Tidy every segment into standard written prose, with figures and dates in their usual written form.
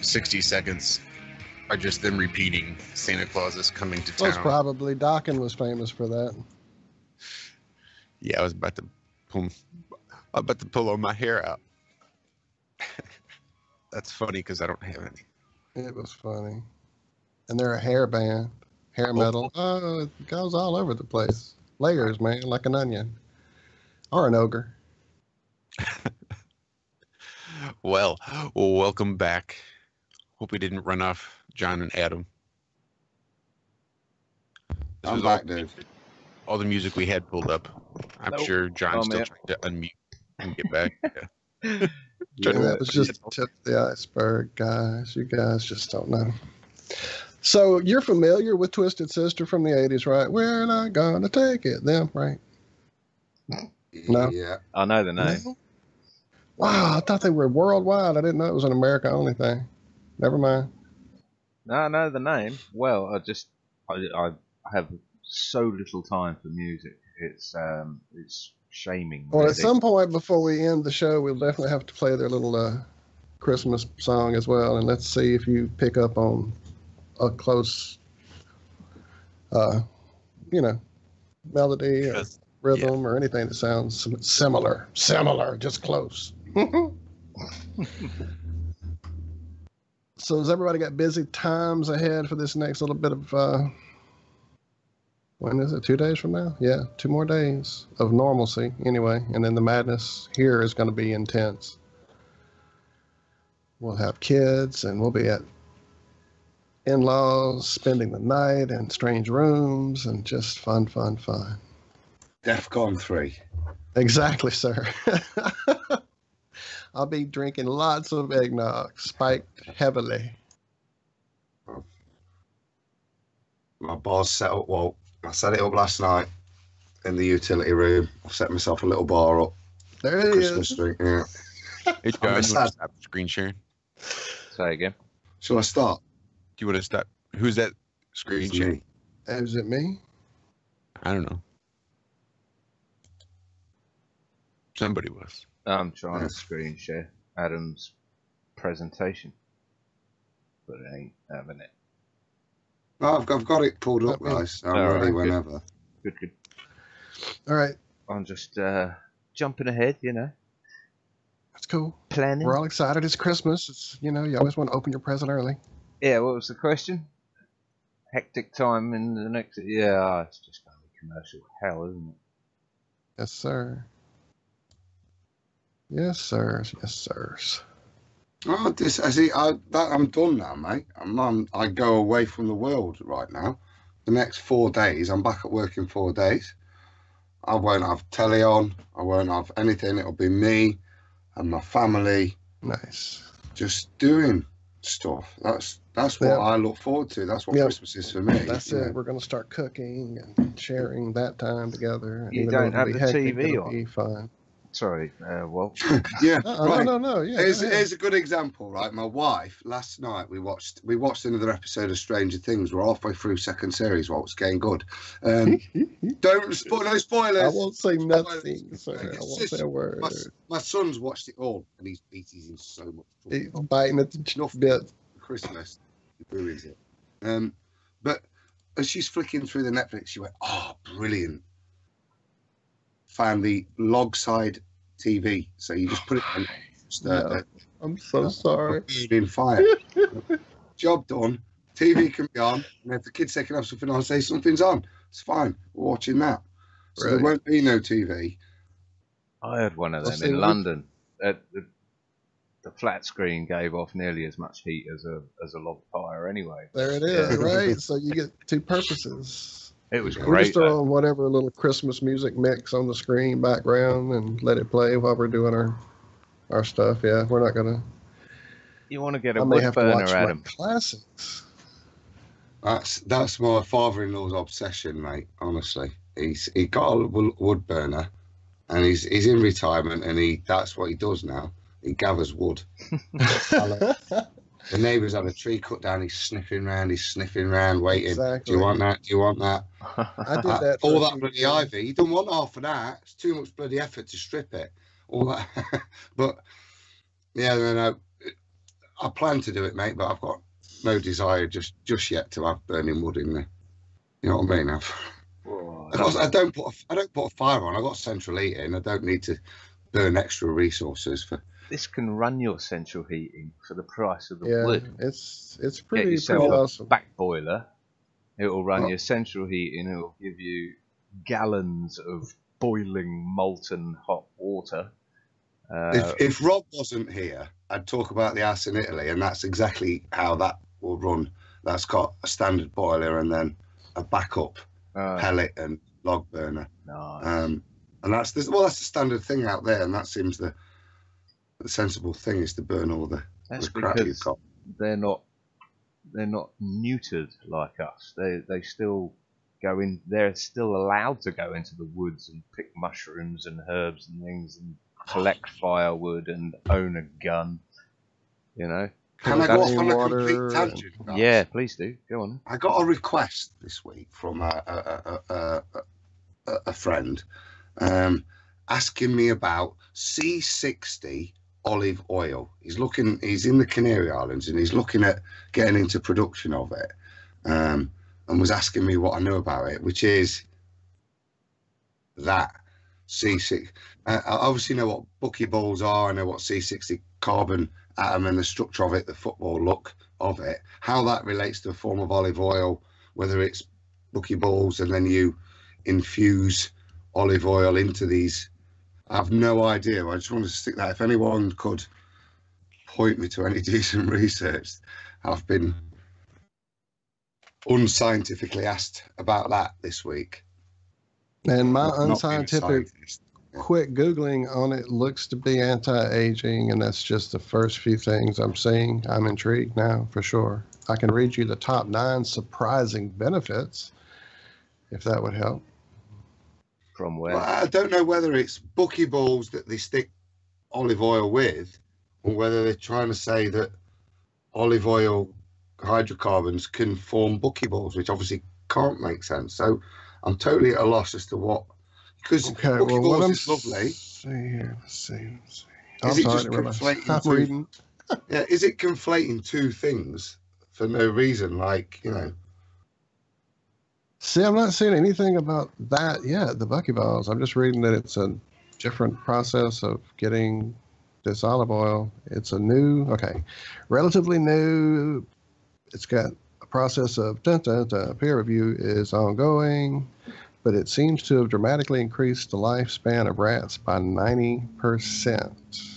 60 seconds are just them repeating Santa Claus is coming to town. Most probably. Dokken was famous for that. Yeah, I was about to pull all my hair out. That's funny because I don't have any. It was funny. And they're a hair band. Hair metal. Oh, it goes all over the place. Layers, man, like an onion. Or an ogre. Well, welcome back. Hope we didn't run off John and Adam. I'm back, dude. All the music we had pulled up. I'm sure John's still trying to unmute and get back. Yeah. That was just the tip of the iceberg, guys. You guys just don't know. So you're familiar with Twisted Sister from the 80s, right? We're not gonna take it. Them, right? No? Yeah. I know the name. No? Wow, I thought they were worldwide. I didn't know it was an America only thing. Never mind. No, I know the name. Well, I have so little time for music. It's shaming. Well, really. at some point before we end the show, we'll definitely have to play their little Christmas song as well, and let's see if you pick up on a close, melody or rhythm or anything that sounds similar, just close. So has everybody got busy times ahead for this next little bit of, when is it, 2 days from now? Yeah, 2 more days of normalcy anyway, and then the madness here is going to be intense. We'll have kids, and we'll be at in-laws, spending the night in strange rooms, and just fun. DEFCON 3. Exactly, sir. I'll be drinking lots of eggnog, spiked heavily. My bar's set up, Walt. I set it up last night in the utility room. I've set myself a little bar up. There it Christmas is. tree. Yeah. Hey, John, you want to stop screen sharing? Say again. Shall I start? Do you want to stop? Who's that screen It's sharing? me. Is it me? I don't know. Somebody was. I'm trying to screen share Adam's presentation, but it ain't having it. No, I've got it pulled up, guys. I'm ready whenever. Good. All right. I'm just jumping ahead, That's cool. Planning. We're all excited. It's Christmas. It's, you always want to open your present early. Yeah, what was the question? Hectic time in the next... Yeah, it's just going to be commercial hell, isn't it? Yes, sir. Yes, sir. Yes, sirs. Oh, I'm done now, mate. I go away from the world right now. The next 4 days, I'm back at work in 4 days. I won't have telly on. I won't have anything. It'll be me and my family. Nice. Just doing stuff. That's what I look forward to. That's what Christmas is for me. That's it. We're going to start cooking and sharing that time together. You don't have the TV on. Be fun. Sorry, Walt. Yeah, right. No. Yeah, here's a good example, right? My wife, last night we watched another episode of Stranger Things. We're halfway through second series. Well, it's getting good. Don't spoil, no spoilers. I won't say nothing, sir. I won't say a word. My son's watched it all, and he's in so much trouble. He's biting at the bit. Christmas, he ruins it. But as she's flicking through the Netflix, she went, "Oh, brilliant!" Found the log side TV, so you just put it on. I'm so sorry. In fire. Job done. TV can be on, and if the kids say can have something on, say something's on. It's fine. We're watching that. So there won't be no TV. I had one of them in London. The flat screen gave off nearly as much heat as a log fire anyway. There it is, right? So you get 2 purposes. It was We great. just throw on whatever little Christmas music mix on the screen background and let it play while we're doing our stuff. Yeah, we're not gonna. You want to get a wood burner, Adam? Classics. That's my father-in-law's obsession, mate. Honestly, he got a wood burner, and he's in retirement, and that's what he does now. He gathers wood. The neighbours had a tree cut down. He's sniffing round, waiting. Exactly. Do you want that? Do you want that? I did that. All that bloody ivy. You don't want half of that. It's too much bloody effort to strip it. All that. But yeah, no. I plan to do it, mate, but I've got no desire just yet to have burning wood in there. You know what I mean? I don't put a fire on. I've got central heating. I don't need to burn extra resources for. This can run your central heating for the price of the wood. It's Get pretty yourself awesome. a back boiler. It will run your central heating. It will give you gallons of boiling molten hot water. If Rob wasn't here, I'd talk about the house in Italy, and that's exactly how that will run. That's got a standard boiler and then a backup pellet and log burner. Nice. And that's the standard thing out there, and that seems the sensible thing is to burn all the crap you've got. They're not neutered like us. They still go in. They're still allowed to go into the woods and pick mushrooms and herbs and things and collect firewood and own a gun. You know. Can I go off on a complete tangent? Guys? Yeah, please do. Go on. I got a request this week from a friend asking me about C60 olive oil. He's in the Canary Islands and he's looking at getting into production of it, and was asking me what I know about it, which is that C6. I obviously know what buckyballs are. I know what C60 carbon atom and the structure of it, the football look of it, how that relates to a form of olive oil, whether it's buckyballs and then you infuse olive oil into these. I have no idea. I just wanted to stick that. If anyone could point me to any decent research, I've been unscientifically asked about that this week. And my unscientific quick Googling on it looks to be anti-aging, and that's just the first few things I'm seeing. I'm intrigued now for sure. I can read you the top 9 surprising benefits, if that would help. From where? Well, I don't know whether it's buckyballs that they stick olive oil with, or whether they're trying to say that olive oil hydrocarbons can form buckyballs, which obviously can't make sense. So I'm totally at a loss as to what. Because buckyballs is lovely. Let's see. Is it just conflating? Yeah, is it conflating two things for no reason? Like, you know. See, I'm not seeing anything about that yet, the buckyballs. I'm just reading that it's a different process of getting this olive oil. It's a relatively new. It's got a process of peer review is ongoing, but it seems to have dramatically increased the lifespan of rats by 90%.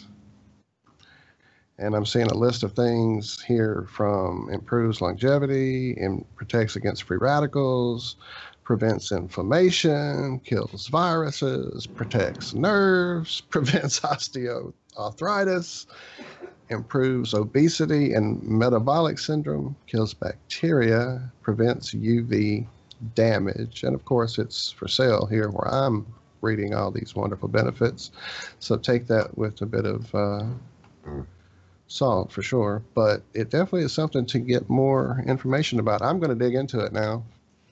And I'm seeing a list of things here from improves longevity and protects against free radicals, prevents inflammation, kills viruses, protects nerves, prevents osteoarthritis, improves obesity and metabolic syndrome, kills bacteria, prevents UV damage. And of course, it's for sale here where I'm reading all these wonderful benefits. So take that with a bit of salt for sure, but it definitely is something to get more information about. I'm going to dig into it now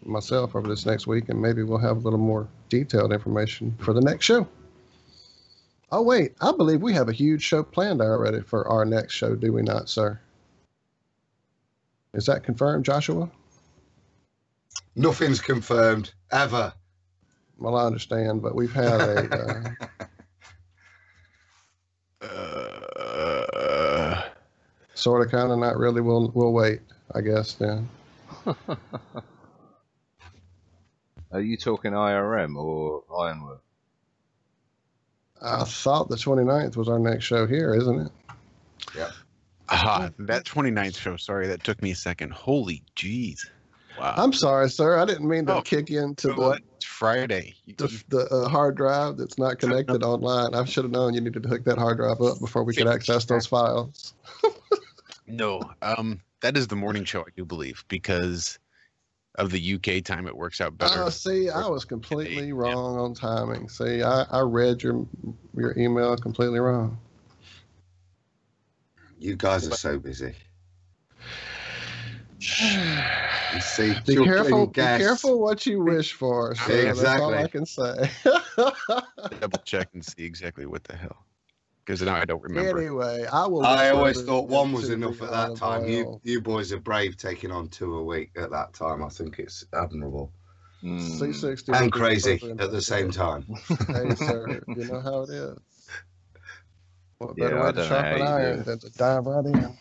myself over this next week, and maybe we'll have a little more detailed information for the next show. Oh wait, I believe we have a huge show planned already for our next show, do we not, sir? Is that confirmed, Joshua? Nothing's confirmed ever. Well, I understand, but we've had a sort of, kind of, not really. We'll wait, I guess, then. Are you talking IRM or Ironwood? I thought the 29th was our next show here, isn't it? Yeah. That 29th show. Sorry, that took me a second. Holy jeez. Wow. I'm sorry, sir. I didn't mean to kick into It's Friday. The hard drive that's not connected online. I should have known you needed to hook that hard drive up before we could access those files. No, that is the morning show, I do believe, because of the UK time. It works out better. See, I was completely wrong on timing. See, I read your email completely wrong. You guys are so busy. You see, be careful what you wish for. So exactly. That's all I can say. Double check and see exactly what the hell. because now I don't remember. Anyway, I always thought one was into enough the at that olive time. oil. You boys are brave taking on 2 a week at that time. I think it's admirable. C60 And would be crazy further at the same time. Hey, sir, you know how it is. What better Yeah, I way to don't know sharpen how you do iron it. than to dive right in?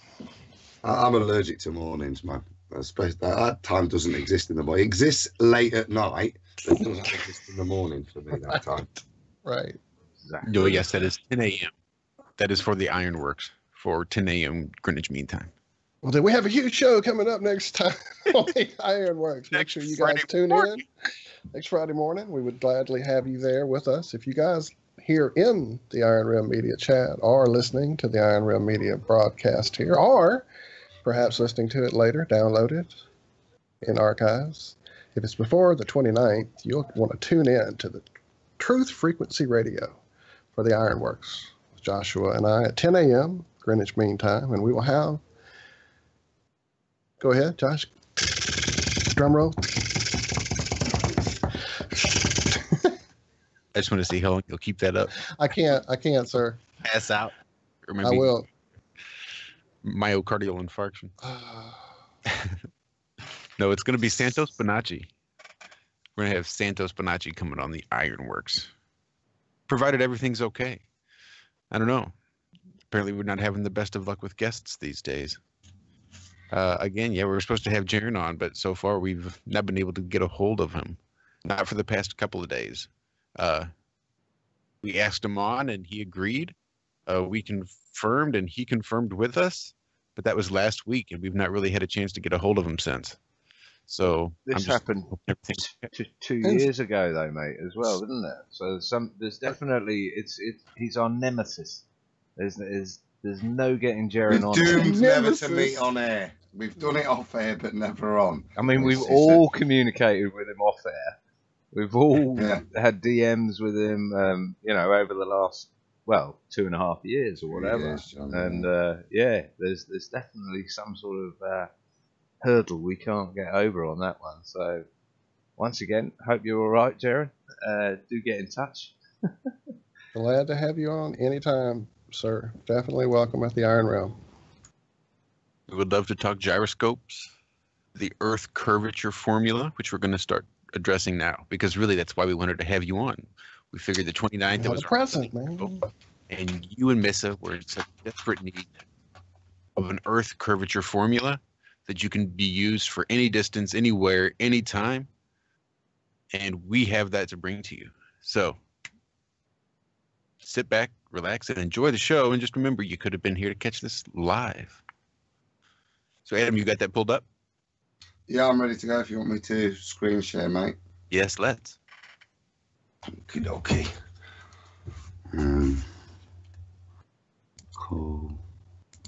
I'm allergic to mornings, man. Especially that time doesn't exist in the morning. It exists late at night, but it doesn't exist in the morning for me that time. Right. Exactly. No, yes, that is 10 a.m. That is for the Ironworks for 10 a.m. Greenwich Mean Time. Well, then we have a huge show coming up next time on the Ironworks. Make sure you guys tune in next Friday morning. We would gladly have you there with us. If you guys here in the Iron Realm Media chat are listening to the Iron Realm Media broadcast here, or perhaps listening to it later, download it in archives. If it's before the 29th, you'll want to tune in to the Truth Frequency Radio for the Ironworks with Joshua and I at 10 a.m. Greenwich Mean Time, and we will have. Go ahead, Josh. Drum roll. I just want to see how long you'll keep that up. I can't, sir. Pass out. Or maybe I will. Myocardial infarction. No, it's going to be Santos Bonacci. We're going to have Santos Bonacci coming on the Ironworks. Provided everything's okay. I don't know. Apparently we're not having the best of luck with guests these days. Again, yeah, we were supposed to have Jaren on, but so far we've not been able to get a hold of him. Not for the past couple of days. We asked him on and he agreed. We confirmed and he confirmed with us, but that was last week and we've not really had a chance to get a hold of him since. So this happened 2 years ago, though, mate, as well, didn't it? So there's definitely he's our nemesis. There's no getting Jaren on. Doomed never to meet on air. We've done it off air, but never on. I mean, we've all communicated with him off air. We've all had DMs with him, over the last 2.5 years or whatever. Yes, John, and there's definitely some sort of hurdle we can't get over on that one. So once again, hope you're all right, Jaren. Do get in touch. Glad to have you on anytime, sir. Definitely welcome at the Iron Realm. We would love to talk gyroscopes, the Earth curvature formula, which we're going to start addressing now, because really that's why we wanted to have you on. We figured the 29th was a present, man. And you and Missa were in such desperate need of an Earth curvature formula that you can be used for any distance, anywhere, anytime. And we have that to bring to you. So sit back, relax, and enjoy the show. And just remember, you could have been here to catch this live. So, Adam, you got that pulled up? Yeah, I'm ready to go if you want me to screen share, mate. Yes, let's. Okie dokie. Cool.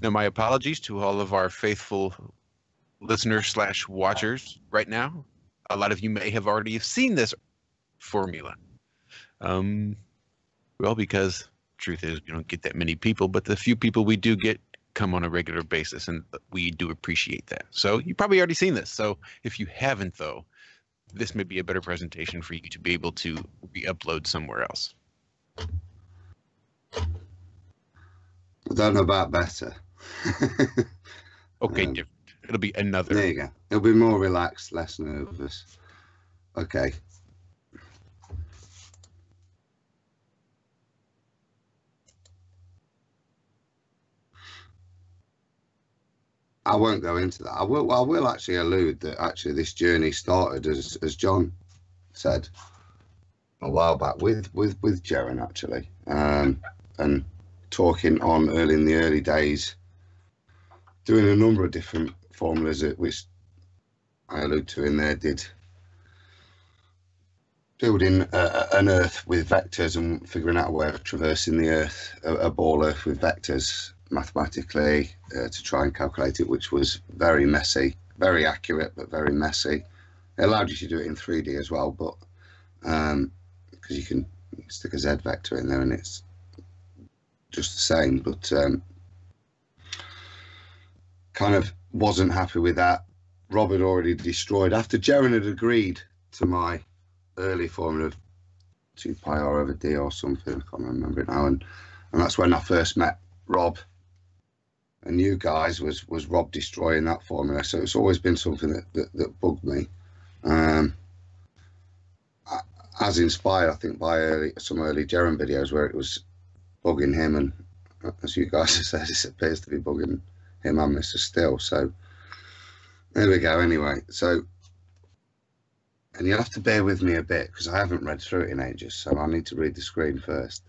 Now, my apologies to all of our faithful listeners/watchers right now. A lot of you may have already seen this formula. Well, because truth is, we don't get that many people, but the few people we do get come on a regular basis, and we do appreciate that. So you've probably already seen this. So if you haven't, though, this may be a better presentation for you to be able to re-upload somewhere else. I don't know about better. Okay, different. It'll be another. There you go. It'll be more relaxed, less nervous. Okay. I won't go into that. I will actually allude that actually this journey started as John said a while back with Jaren actually, and talking on in the early days, doing a number of different formulas which I allude to in there, did building an Earth with vectors and figuring out a way of traversing the Earth, a ball Earth with vectors mathematically to try and calculate it, which was very messy, very accurate, but very messy. It allowed you to do it in 3D as well, but because you can stick a Z vector in there and it's just the same, but kind of wasn't happy with that. Rob had already destroyed, after Jaren had agreed to my early formula of 2 pi r over d or something, I can't remember it now, and And that's when I first met Rob and you guys, was Rob destroying that formula. So it's always been something that bugged me. As inspired, I think, by some early Jerem videos where it was bugging him, and as you guys have said, it appears to be bugging him and Mr. Still. So there we go. Anyway, so, and you'll have to bear with me a bit because I haven't read through it in ages, so I need to read the screen first.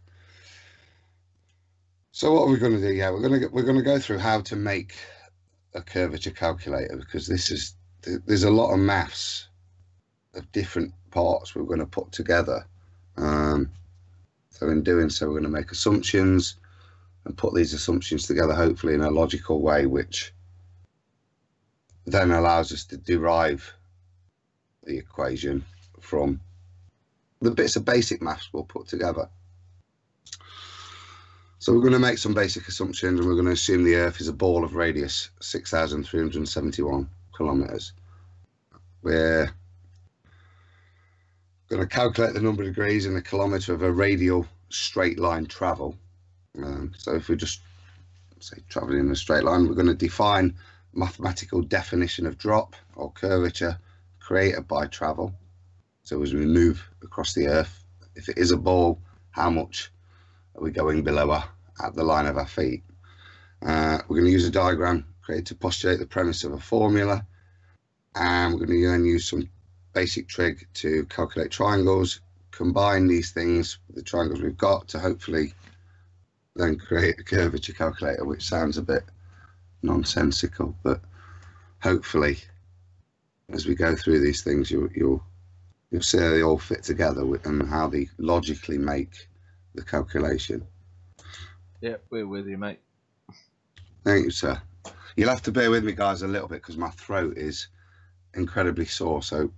So what are we going to do? Yeah, we're going to go through how to make a curvature calculator, because there's a lot of maths of different parts we're going to put together. So in doing so, we're going to make assumptions and put these assumptions together, hopefully in a logical way, which then allows us to derive the equation from the bits of basic maths we'll put together. So we're going to make some basic assumptions, and we're going to assume the Earth is a ball of radius 6,371 kilometers. We're going to calculate the number of degrees in a kilometer of a radial straight line travel. So if we just say traveling in a straight line, we're going to define mathematical definition of drop or curvature created by travel. So as we move across the Earth, if it is a ball, how much are we going below at the line of our feet? We're going to use a diagram created to postulate the premise of a formula, and we're going to then use some basic trig to calculate triangles, combine these things with the triangles we've got to hopefully then create a curvature calculator, which sounds a bit nonsensical, but hopefully as we go through these things you'll see how they all fit together and how they logically make the calculation. Yeah, we're with you, mate. Thank you, sir. You'll have to bear with me, guys, a little bit because my throat is incredibly sore, so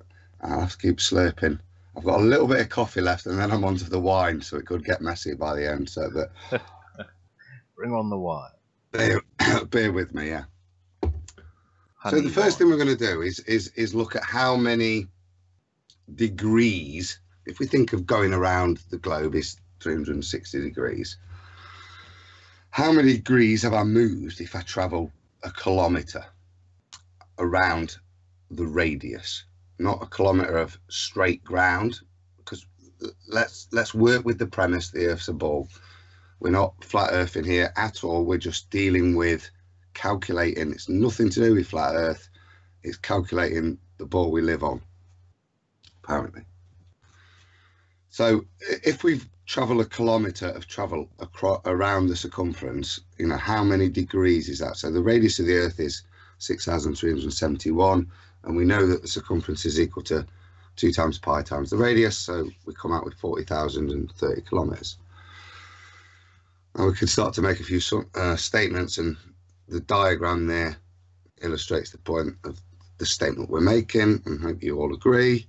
I'll have to keep slurping. I've got a little bit of coffee left, and then I'm onto the wine, so it could get messy by the end. So that bring on the wine. Bear with me, yeah. Honey so the first thing we're going to do is look at how many degrees. If we think of going around the globe is 360 degrees. How many degrees have I moved if I travel a kilometre around the radius? Not a kilometre of straight ground, because let's work with the premise the Earth's a ball. We're not flat earthing here at all. We're just dealing with calculating. It's nothing to do with flat Earth. It's calculating the ball we live on, apparently. So if we travel a kilometre of travel around the circumference, you know, how many degrees is that? So the radius of the Earth is 6,371, and we know that the circumference is equal to 2 times pi times the radius, so we come out with 40,030 kilometres. And we can start to make a few statements, and the diagram there illustrates the point of the statement we're making, and I hope you all agree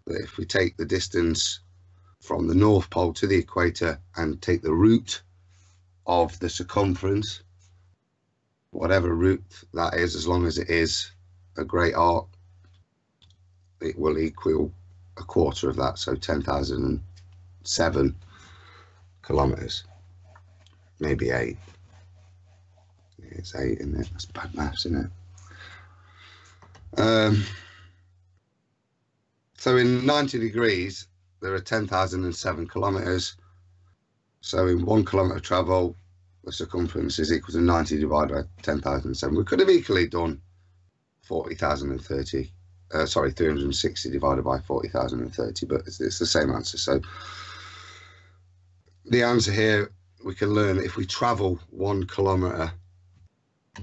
that if we take the distance from the North Pole to the equator and take the root of the circumference, whatever root that is, as long as it is a great arc, it will equal a quarter of that, so 10,007 kilometers, maybe 8. It's 8, isn't it? That's bad maths, isn't it? So in 90 degrees there are 10,007 kilometers. So in 1 kilometer travel, the circumference is equal to 90 divided by 10,007. We could have equally done 40,030. Sorry, 360 divided by 40,030, but it's the same answer. So the answer here, we can learn that if we travel 1 kilometer,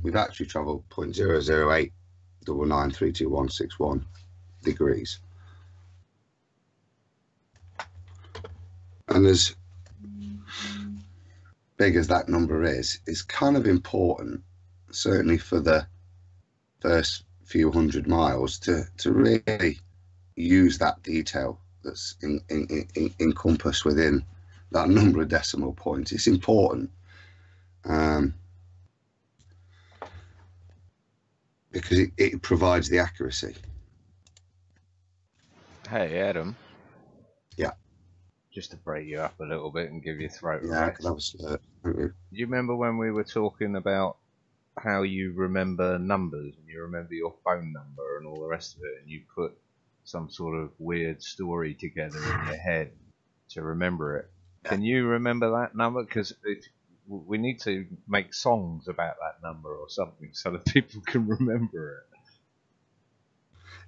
we've actually traveled 0.008993261 degrees. And as big as that number is, it's kind of important, certainly for the first few 100 miles, to really use that detail that's encompassed within that number of decimal points. It's important because it provides the accuracy. Hey, Adam. Yeah. just to break you up a little bit and give your throat a Yeah, rest. that was. Do you remember when we were talking about how you remember numbers and you remember your phone number and all the rest of it, and you put some sort of weird story together in your head to remember it? Can you remember that number? Because we need to make songs about that number or something so that people can remember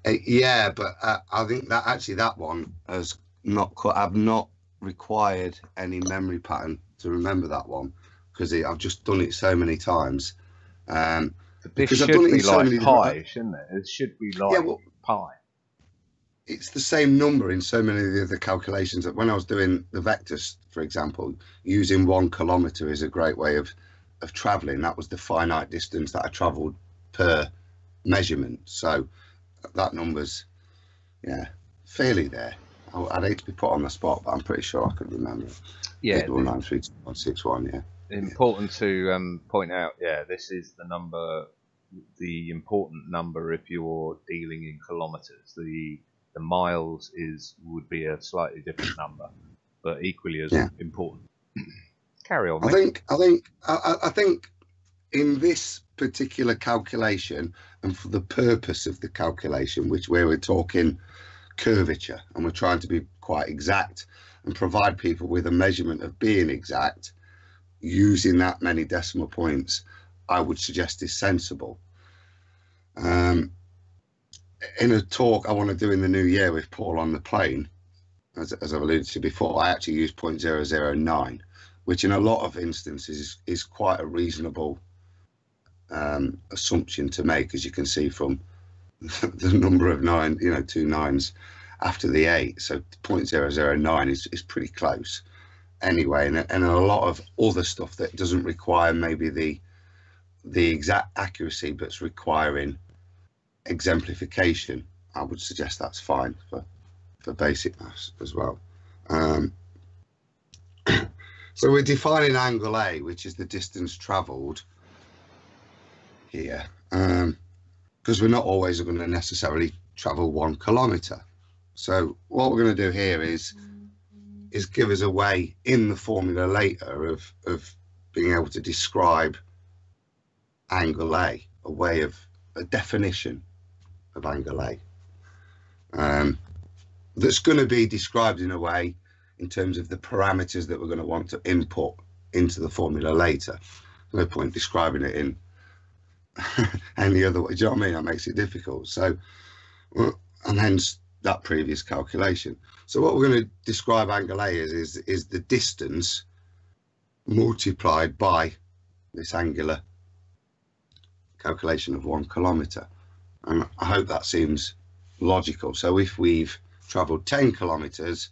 it. Yeah, but I think that actually that one has not. I've not required any memory pattern to remember that one because I've just done it so many times. This because should I've done it be in so like many pi, shouldn't it? It should be like pi. It's the same number in so many of the other calculations. That when I was doing the vectors, for example, using 1 kilometre is a great way of travelling. That was the finite distance that I travelled per measurement. So that number's, yeah, fairly there. I'd hate to be put on the spot, but I'm pretty sure I could remember it. Yeah. 8193161, yeah. Important to point out, this is the number, the important number if you're dealing in kilometres. The miles would be a slightly different number, but equally as important. Carry on. I think in this particular calculation, and for the purpose of the calculation, where we're talking curvature and we're trying to be quite exact and provide people with a measurement of being exact, using that many decimal points, I would suggest is sensible. In a talk I want to do in the new year with Paul on the plane, as I've alluded to before, I actually use 0.009, which in a lot of instances is quite a reasonable assumption to make, as you can see from the number of 2 nines after the 8. So 0.009 is pretty close anyway, and a lot of other stuff that doesn't require maybe the exact accuracy but's requiring exemplification, I would suggest that's fine for basic maths as well. So we're defining angle A, which is the distance travelled here, because we're not always going to necessarily travel 1 kilometre. So what we're going to do here is give us a way in the formula later of being able to describe angle A, a definition of angle A, that's going to be described in a way in terms of the parameters that we're going to want to input into the formula later. No point describing it in any other way. Do you know what I mean? That makes it difficult. So, and hence that previous calculation. So what we're going to describe angle A is the distance multiplied by this angular calculation of 1 kilometre. And I hope that seems logical. So if we've travelled 10 kilometres,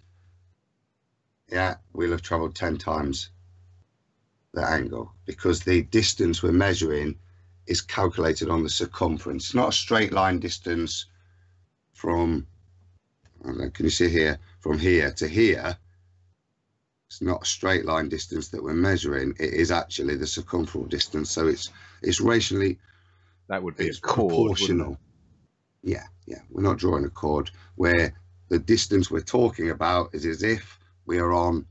we'll have travelled 10 times the angle, because the distance we're measuring is calculated on the circumference. It's not a straight line distance from, can you see here, from here to here. It's not a straight line distance that we're measuring. It is actually the circumferential distance. So it's rationally, that would be it's proportional. Yeah, we're not drawing a chord where the distance we're talking about is as if we are on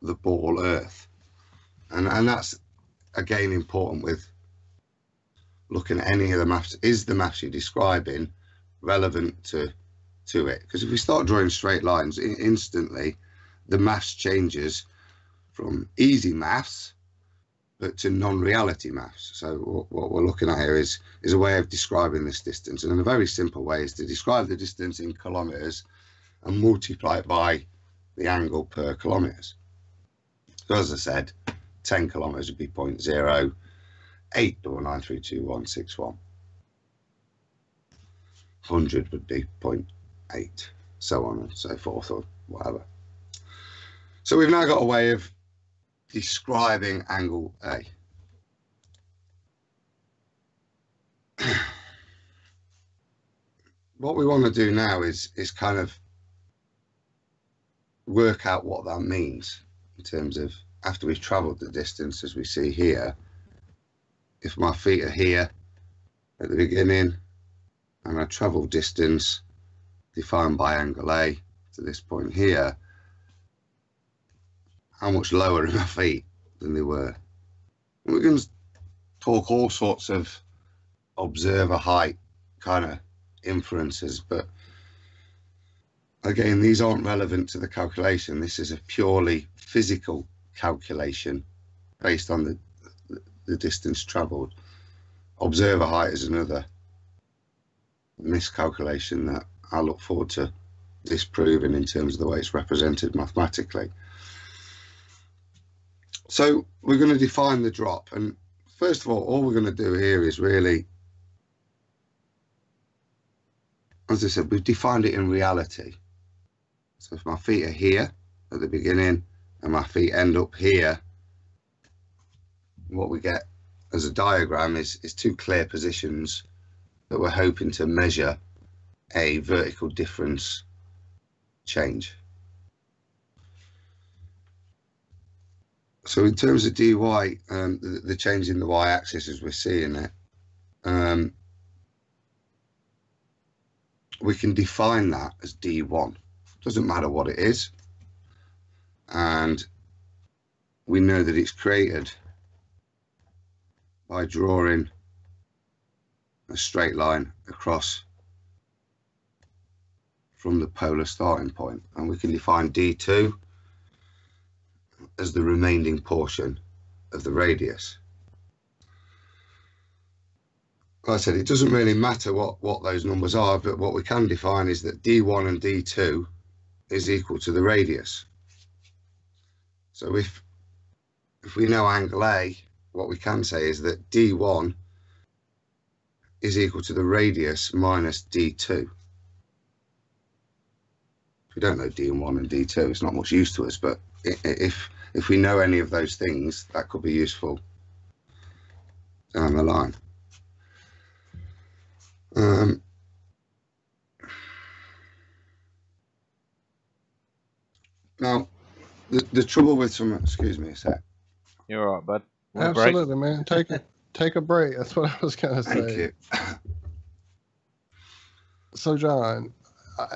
the ball Earth, and that's again important with looking at any of the maths. Is the maths you're describing relevant to it? Because if we start drawing straight lines, instantly the maths changes from easy maths but to non-reality maths. So what we're looking at here is a way of describing this distance, and a very simple way is to describe the distance in kilometers and multiply it by the angle per kilometers. So as I said, 10 kilometers would be 0.0899326161. 100 would be 0.8, so on and so forth, or whatever. So we've now got a way of describing angle A. What we want to do now is kind of work out what that means in terms of, after we've travelled the distance, as we see here, if my feet are here at the beginning and I travel distance defined by angle A to this point here, how much lower are my feet than they were. And we can talk all sorts of observer height kind of inferences, but again, these aren't relevant to the calculation. This is a purely physical calculation based on the distance travelled. Observer height is another miscalculation that I look forward to disproving in terms of the way it's represented mathematically. So we're going to define the drop, and first of all we're going to do here is really, as I said, we've defined it in reality. So if my feet are here at the beginning and my feet end up here, what we get as a diagram is two clear positions that we're hoping to measure a vertical difference change. So in terms of dy, the change in the y-axis as we're seeing it, we can define that as d1. Doesn't matter what it is, and we know that it's created by drawing a straight line across from the polar starting point, and we can define d2 as the remaining portion of the radius. Like I said, it doesn't really matter what those numbers are, but what we can define is that d1 and d2 is equal to the radius. So if we know angle A, what we can say is that d1 is equal to the radius minus d2. If we don't know d1 and d2, it's not much use to us, but if we know any of those things, that could be useful down the line. Now, the trouble with some, excuse me a sec. You're all right, bud. Absolutely, man. Take a break. That's what I was going to say. Thank you. So, John,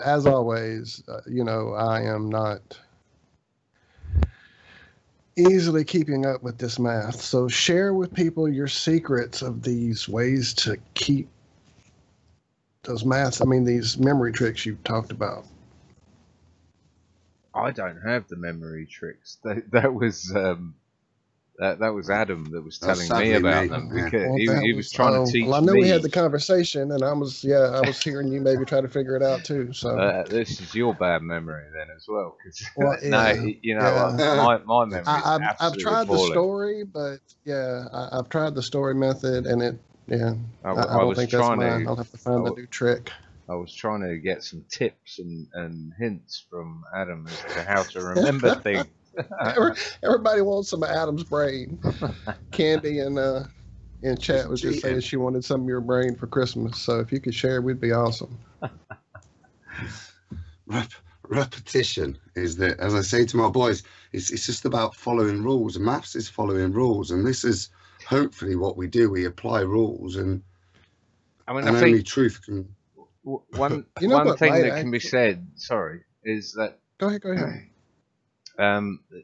as always, you know, I am not easily keeping up with this math. So share with people your secrets of these ways to keep those maths, I mean, these memory tricks you talked about. I don't have the memory tricks. That was Adam that was telling me about them. Because he was trying to teach me. Well, I know we had the conversation, and I was hearing you maybe try to figure it out too. So this is your bad memory then as well. Cause, well, no, you know, my memory. I've tried the story, but I've tried the story method, and it. Yeah, I don't think that's mine. I'll have to find a new trick. I was trying to get some tips and hints from Adam as to how to remember things. Everybody wants some of Adam's brain. Candy in chat was just saying she wanted some of your brain for Christmas. So if you could share, we'd be awesome. Repetition is that, as I say to my boys, it's just about following rules. And maths is following rules, and this is hopefully what we do. We apply rules, and I mean, and I only think truth can. one thing that can be said. Sorry, is that. Go ahead.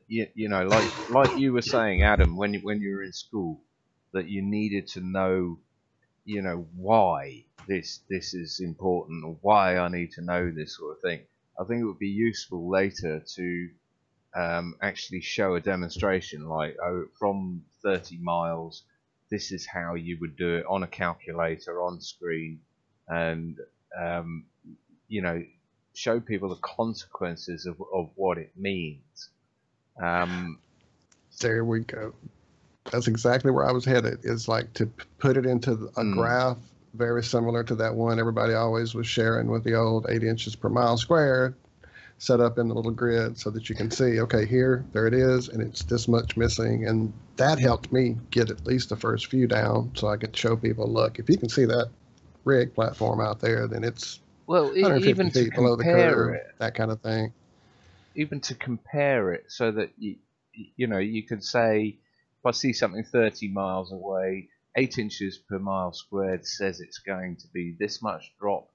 You know, like you were saying, Adam, when you were in school, that you needed to know, you know, why this is important, or why I need to know this sort of thing. I think it would be useful later to actually show a demonstration, like from 30 miles, this is how you would do it on a calculator on screen, and you know, show people the consequences of what it means. There we go. That's exactly where I was headed. Is like to put it into a graph very similar to that one everybody always was sharing with the old 8 inches per mile squared, set up in the little grid so that you can see, okay, there it is, and it's this much missing. And that helped me get at least the first few down, so I could show people, look, if you can see that rig platform out there, then it's 150 even feet to below the curve, it, that kind of thing. Even to compare it, so that you know, you could say, if I see something 30 miles away, 8 inches per mile squared says it's going to be this much drop.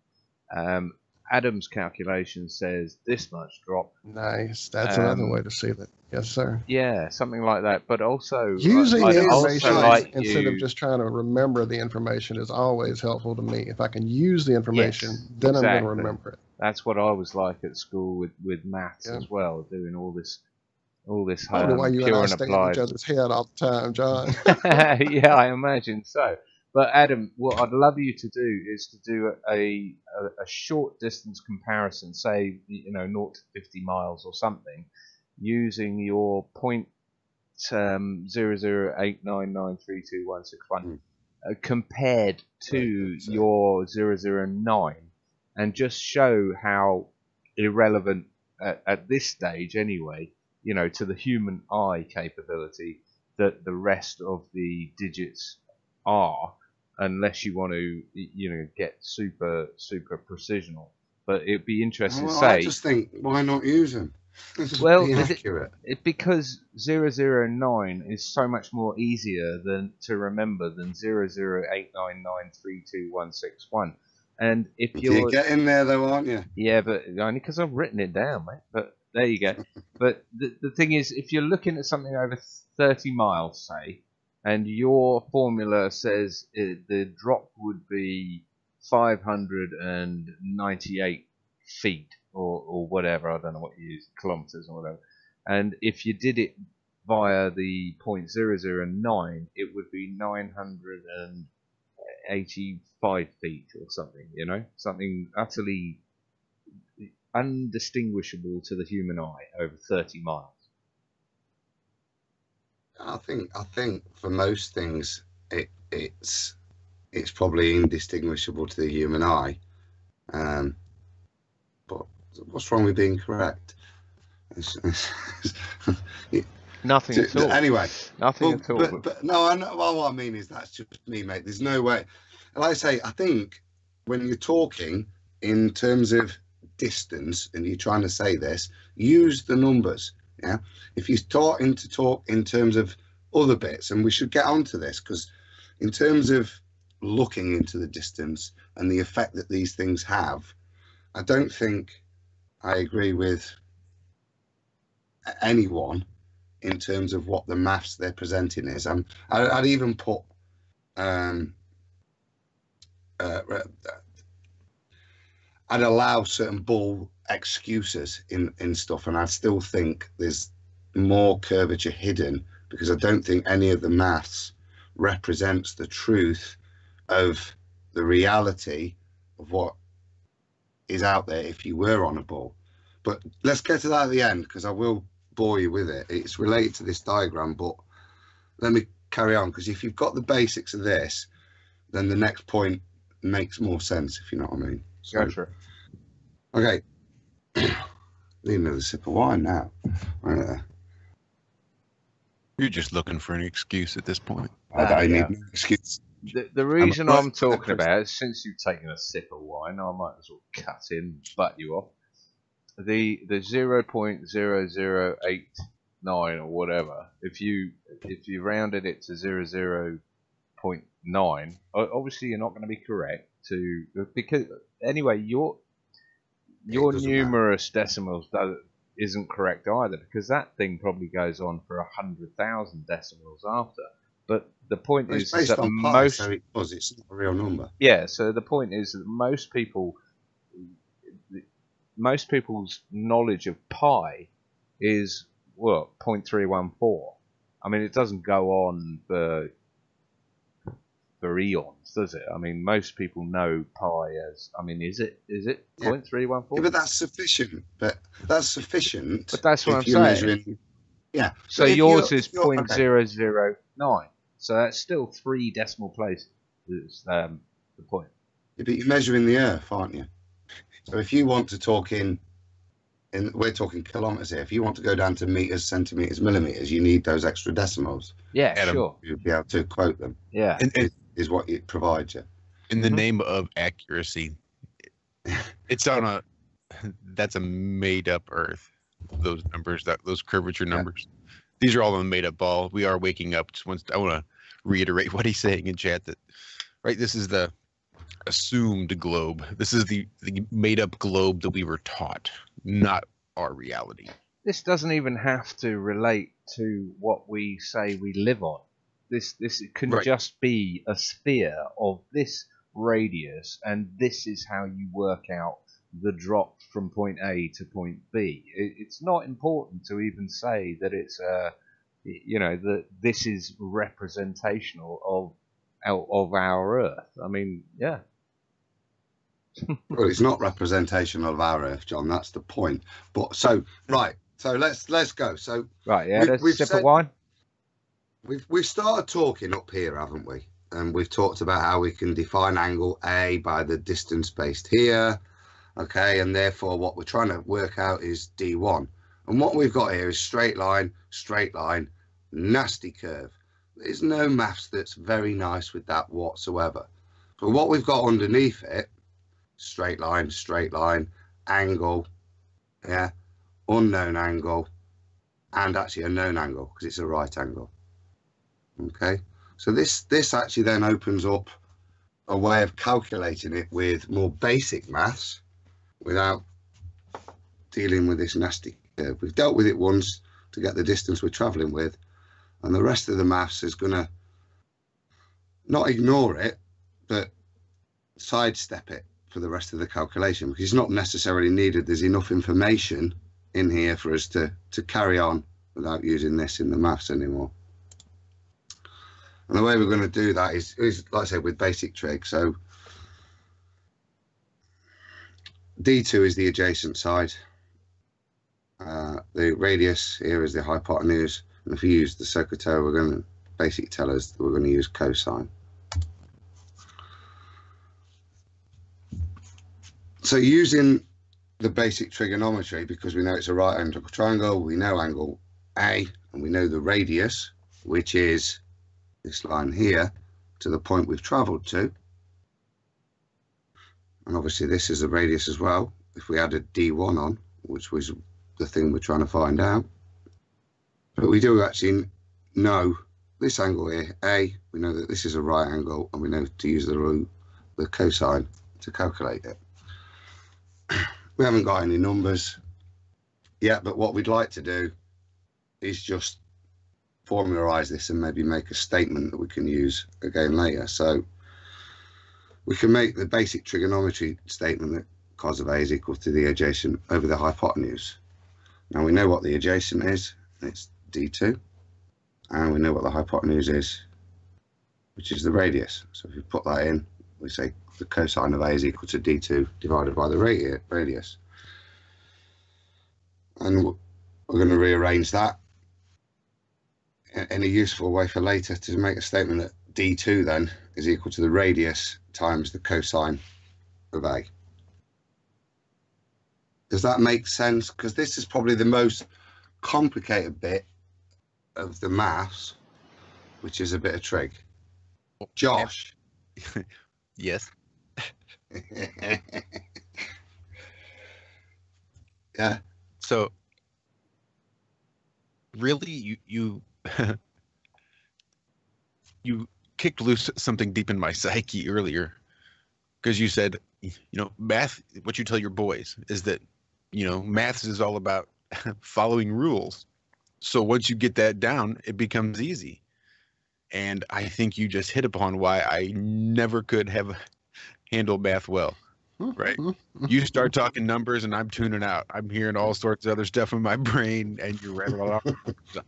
Adam's calculation says this much drop. Nice. That's another way to see that. Yes, sir. Yeah, something like that. But also, using I'd the also information like instead of just trying to remember the information is always helpful to me. If I can use the information, Yes, then I'm exactly. going to remember it. That's what I was like at school with maths as well, doing all this I wonder why you and pure I and stay in applied. each other's head all the time, John. Yeah, I imagine so. But Adam, what I'd love you to do is to do a short distance comparison, say 0 to 50 miles or something, using your point 00899321161 compared to your 009, and just show how irrelevant at this stage anyway, to the human eye capability that the rest of the digits are, unless you want to get super precisional. But it'd be interesting to say. I just think, why not use them? Well, accurate. Because 009 is so much more easier to remember than 00899321161. And if you're getting there though, aren't you? Yeah, but only because I've written it down, mate. But there you go. But the thing is, if you're looking at something over 30 miles, say, and your formula says the drop would be 598 feet or whatever, I don't know what you use, kilometers or whatever. And if you did it via the 0.009, it would be 985 feet or something, something utterly undistinguishable to the human eye over 30 miles. I think for most things it's probably indistinguishable to the human eye. But what's wrong with being correct? Nothing at all. Anyway, nothing at all. But no, I know. Well, what I mean is that's just me, mate. There's no way. Like I say, I think when you're talking in terms of distance and you're trying to say this, use the numbers. Yeah. If you're starting to talk in terms of other bits, and we should get onto this, because in terms of looking into the distance and the effect that these things have, I don't think I agree with anyone in terms of what the maths they're presenting is. I'd even put I'd allow certain bull excuses in stuff, and I still think there's more curvature hidden, because I don't think any of the maths represents the truth of the reality of what is out there if you were on a bull. But let's get to that at the end, because I will bore you with it. It's related to this diagram, but let me carry on, because if you've got the basics of this, then the next point makes more sense, if you know what I mean. So, gotcha. Okay. Need another sip of wine now. Right there. You're just looking for an excuse at this point. I need no excuse. The reason I'm talking about is, since you've taken a sip of wine, I might as well cut in and butt you off. The 0.0089 or whatever, if you rounded it to 0.9, obviously you're not going to be correct because anyway your numerous decimals isn't correct either, because that thing probably goes on for 100,000 decimals after. But the point is that it's not a real number. Yeah, so the point is that most people's knowledge of pi is 0.314. I mean, it doesn't go on for eons, does it? I mean, most people know pi as, is it 0.314? Yeah, but that's sufficient. But that's what I'm saying. Measuring, yeah. So yours is 0.009. So that's still 3 decimal places. Is the point? Yeah, but you're measuring the Earth, aren't you? So if you want to talk we're talking kilometers here. If you want to go down to meters, centimeters, millimeters, you need those extra decimals. Yeah, sure. You'll be able to quote them. Yeah, is what it provides you. In the name of accuracy, that's a made up Earth. Those numbers, those curvature numbers. These are all on the made up ball. We are waking up. I want to reiterate what he's saying in chat, that right. This is the assumed globe. This is the made-up globe that we were taught, not our reality. This doesn't even have to relate to what we say we live on. This can Right. just be a sphere of this radius, and this is how you work out the drop from point A to point B. It's not important to even say that it's that this is representational of our Earth. I mean, yeah. Well, it's not representational of our Earth, John. That's the point. But so right. So let's go. So Right, yeah. Let's sip of wine. We've started talking up here, haven't we? And we've talked about how we can define angle A by the distance based here. Okay, and therefore what we're trying to work out is D1. And what we've got here is straight line, nasty curve. There's no maths that's very nice with that whatsoever. But what we've got underneath it, straight line, angle, yeah, unknown angle, and actually a known angle because it's a right angle. Okay, so this actually then opens up a way of calculating it with more basic maths without dealing with this nasty curve. We've dealt with it once to get the distance we're traveling with, and the rest of the maths is going to not ignore it but sidestep it for the rest of the calculation because it's not necessarily needed. There's enough information in here for us to carry on without using this in the maths anymore. And the way we're going to do that is like I said, with basic trig. So D2 is the adjacent side. The radius here is the hypotenuse. And if we use the SOHCAHTOA, we're going to basically tell us that we're going to use cosine. So using the basic trigonometry, because we know it's a right angle triangle, we know angle A, and we know the radius, which is this line here to the point we've travelled to. And obviously this is the radius as well. If we added D1 on, which was the thing we're trying to find out. But we do actually know this angle here, A, we know that this is a right angle, and we know to use the cosine to calculate it. We haven't got any numbers yet, but what we'd like to do is just formularize this and maybe make a statement that we can use again later. So we can make the basic trigonometry statement that cos of A is equal to the adjacent over the hypotenuse. Now we know what the adjacent is, it's D2, and we know what the hypotenuse is, which is the radius. So if we put that in, we say the cosine of A is equal to D2 divided by the radius. And we're going to rearrange that in a useful way for later to make a statement that D2 then is equal to the radius times the cosine of A. Does that make sense? Because this is probably the most complicated bit of the maths, which is a bit of trig. Josh. Yes. Yeah. So really you you kicked loose something deep in my psyche earlier, because you said, math, what you tell your boys is that, maths is all about following rules. So once you get that down, it becomes easy. And I think you just hit upon why I never could have handled math well. Right. You start talking numbers and I'm tuning out. I'm hearing all sorts of other stuff in my brain, and you're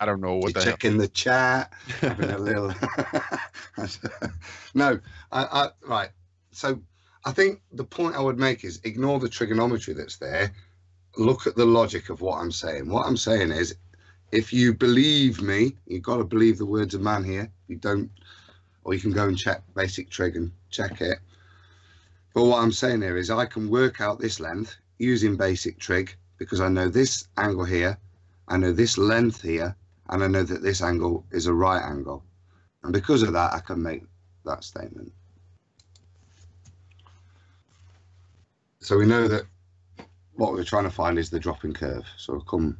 I don't know what you're checking the chat, having a little. No, right. So I think the point I would make is ignore the trigonometry that's there. Look at the logic of what I'm saying. What I'm saying is, if you believe me, you've got to believe the words of man here. You don't, or you can go and check basic trig and check it. But what I'm saying here is I can work out this length using basic trig because I know this angle here, I know this length here, and I know that this angle is a right angle. And because of that, I can make that statement. So we know that what we're trying to find is the dropping curve. So we'll come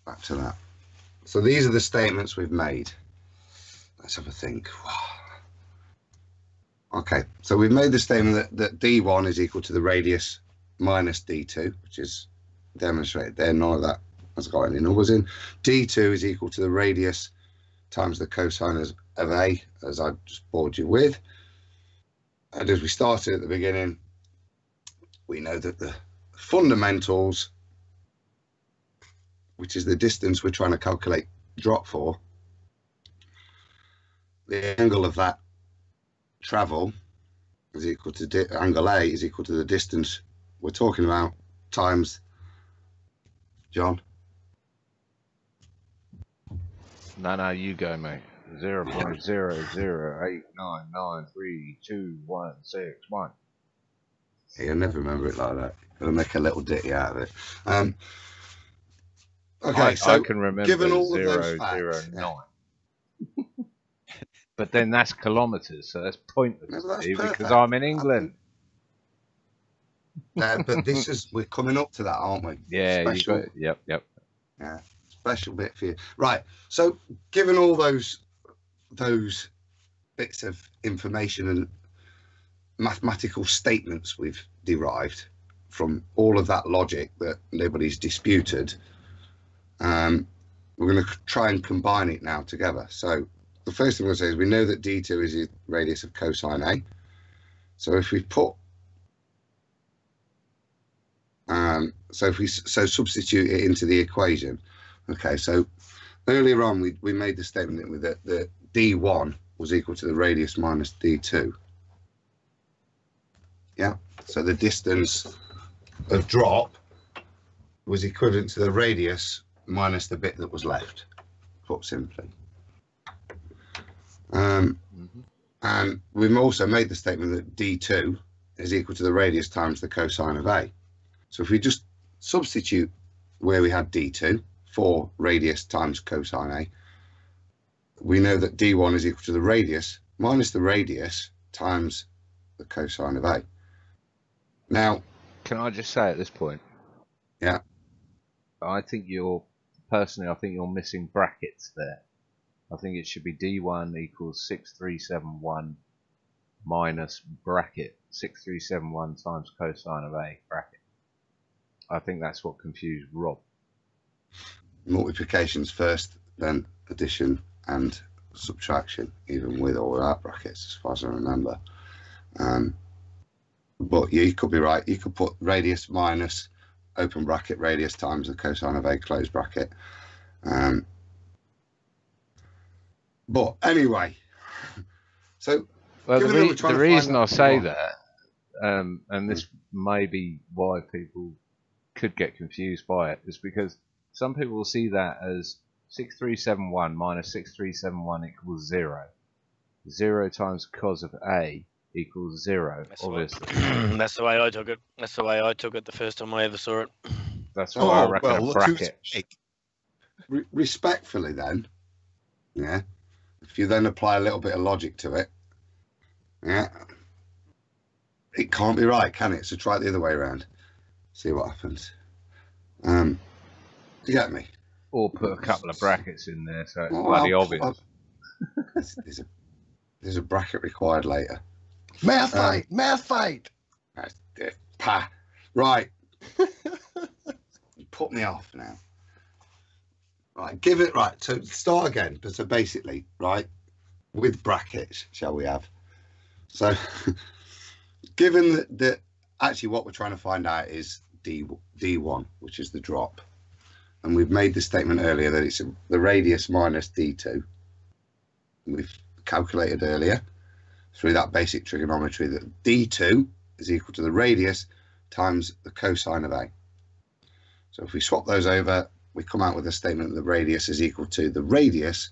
back to that. So these are the statements we've made. Let's have a think. Okay, so we've made the statement that D1 is equal to the radius minus D2, which is demonstrated there. None of that has got any numbers in. D2 is equal to the radius times the cosine of A, as I just bored you with. And as we started at the beginning, we know that the fundamentals, which is the distance we're trying to calculate drop for, the angle of that travel is equal to angle A is equal to the distance we're talking about times, John? No, you go, mate. 0.00899321661. You'll never remember it like that. You'll make a little ditty out of it. Okay, I can remember given all 009. of those facts, But then that's kilometres, so that's pointless No, that's Steve, because perfect. I'm in England. But this is, we're coming up to that, aren't we? Yeah, Special, you got it. Yep. yeah, special bit for you. Right. So, given all those bits of information and mathematical statements we've derived from all of that logic that nobody's disputed, we're going to try and combine it now together. So, the first thing we'll say is we know that D2 is the radius of cosine A. So if we put, substitute it into the equation. Okay, so earlier on we made the statement that D1 was equal to the radius minus D2. Yeah, so the distance of drop was equivalent to the radius minus the bit that was left, put simply. And we've also made the statement that D2 is equal to the radius times the cosine of A. So if we just substitute where we had D2 for radius times cosine A, we know that D1 is equal to the radius minus the radius times the cosine of A. Now, Can I just say at this point? Yeah. I think you're missing brackets there. I think it should be D1 equals 6371 minus bracket 6371 times cosine of A bracket. I think that's what confused Rob. multiplication's first, then addition and subtraction, even with or without brackets, as far as I remember. But yeah, you could be right. You could put radius minus open bracket radius times the cosine of A close bracket. But anyway, so well, the reason I say that, and this may be why people could get confused by it, is because some people will see that as 6371 minus 6371 equals 0. 0 times cos of A equals 0, obviously. That's the way I took it. That's the way I took it the first time I ever saw it. That's why I reckon a bracket. Respectfully then, yeah, if you then apply a little bit of logic to it, yeah, it can't be right, can it? So try it the other way around. See what happens. You get me? Or put a couple of brackets in there so it's bloody obvious. There's a bracket required later. Math fight! Math fight! That's it. Pa. Right. You put me off now. Right, give it right. So start again. So basically, right, with brackets, shall we have? So given that actually what we're trying to find out is D1, which is the drop. And we've made the statement earlier that it's the radius minus D2. We've calculated earlier through that basic trigonometry that D2 is equal to the radius times the cosine of A. So if we swap those over, we come out with a statement that the radius is equal to the radius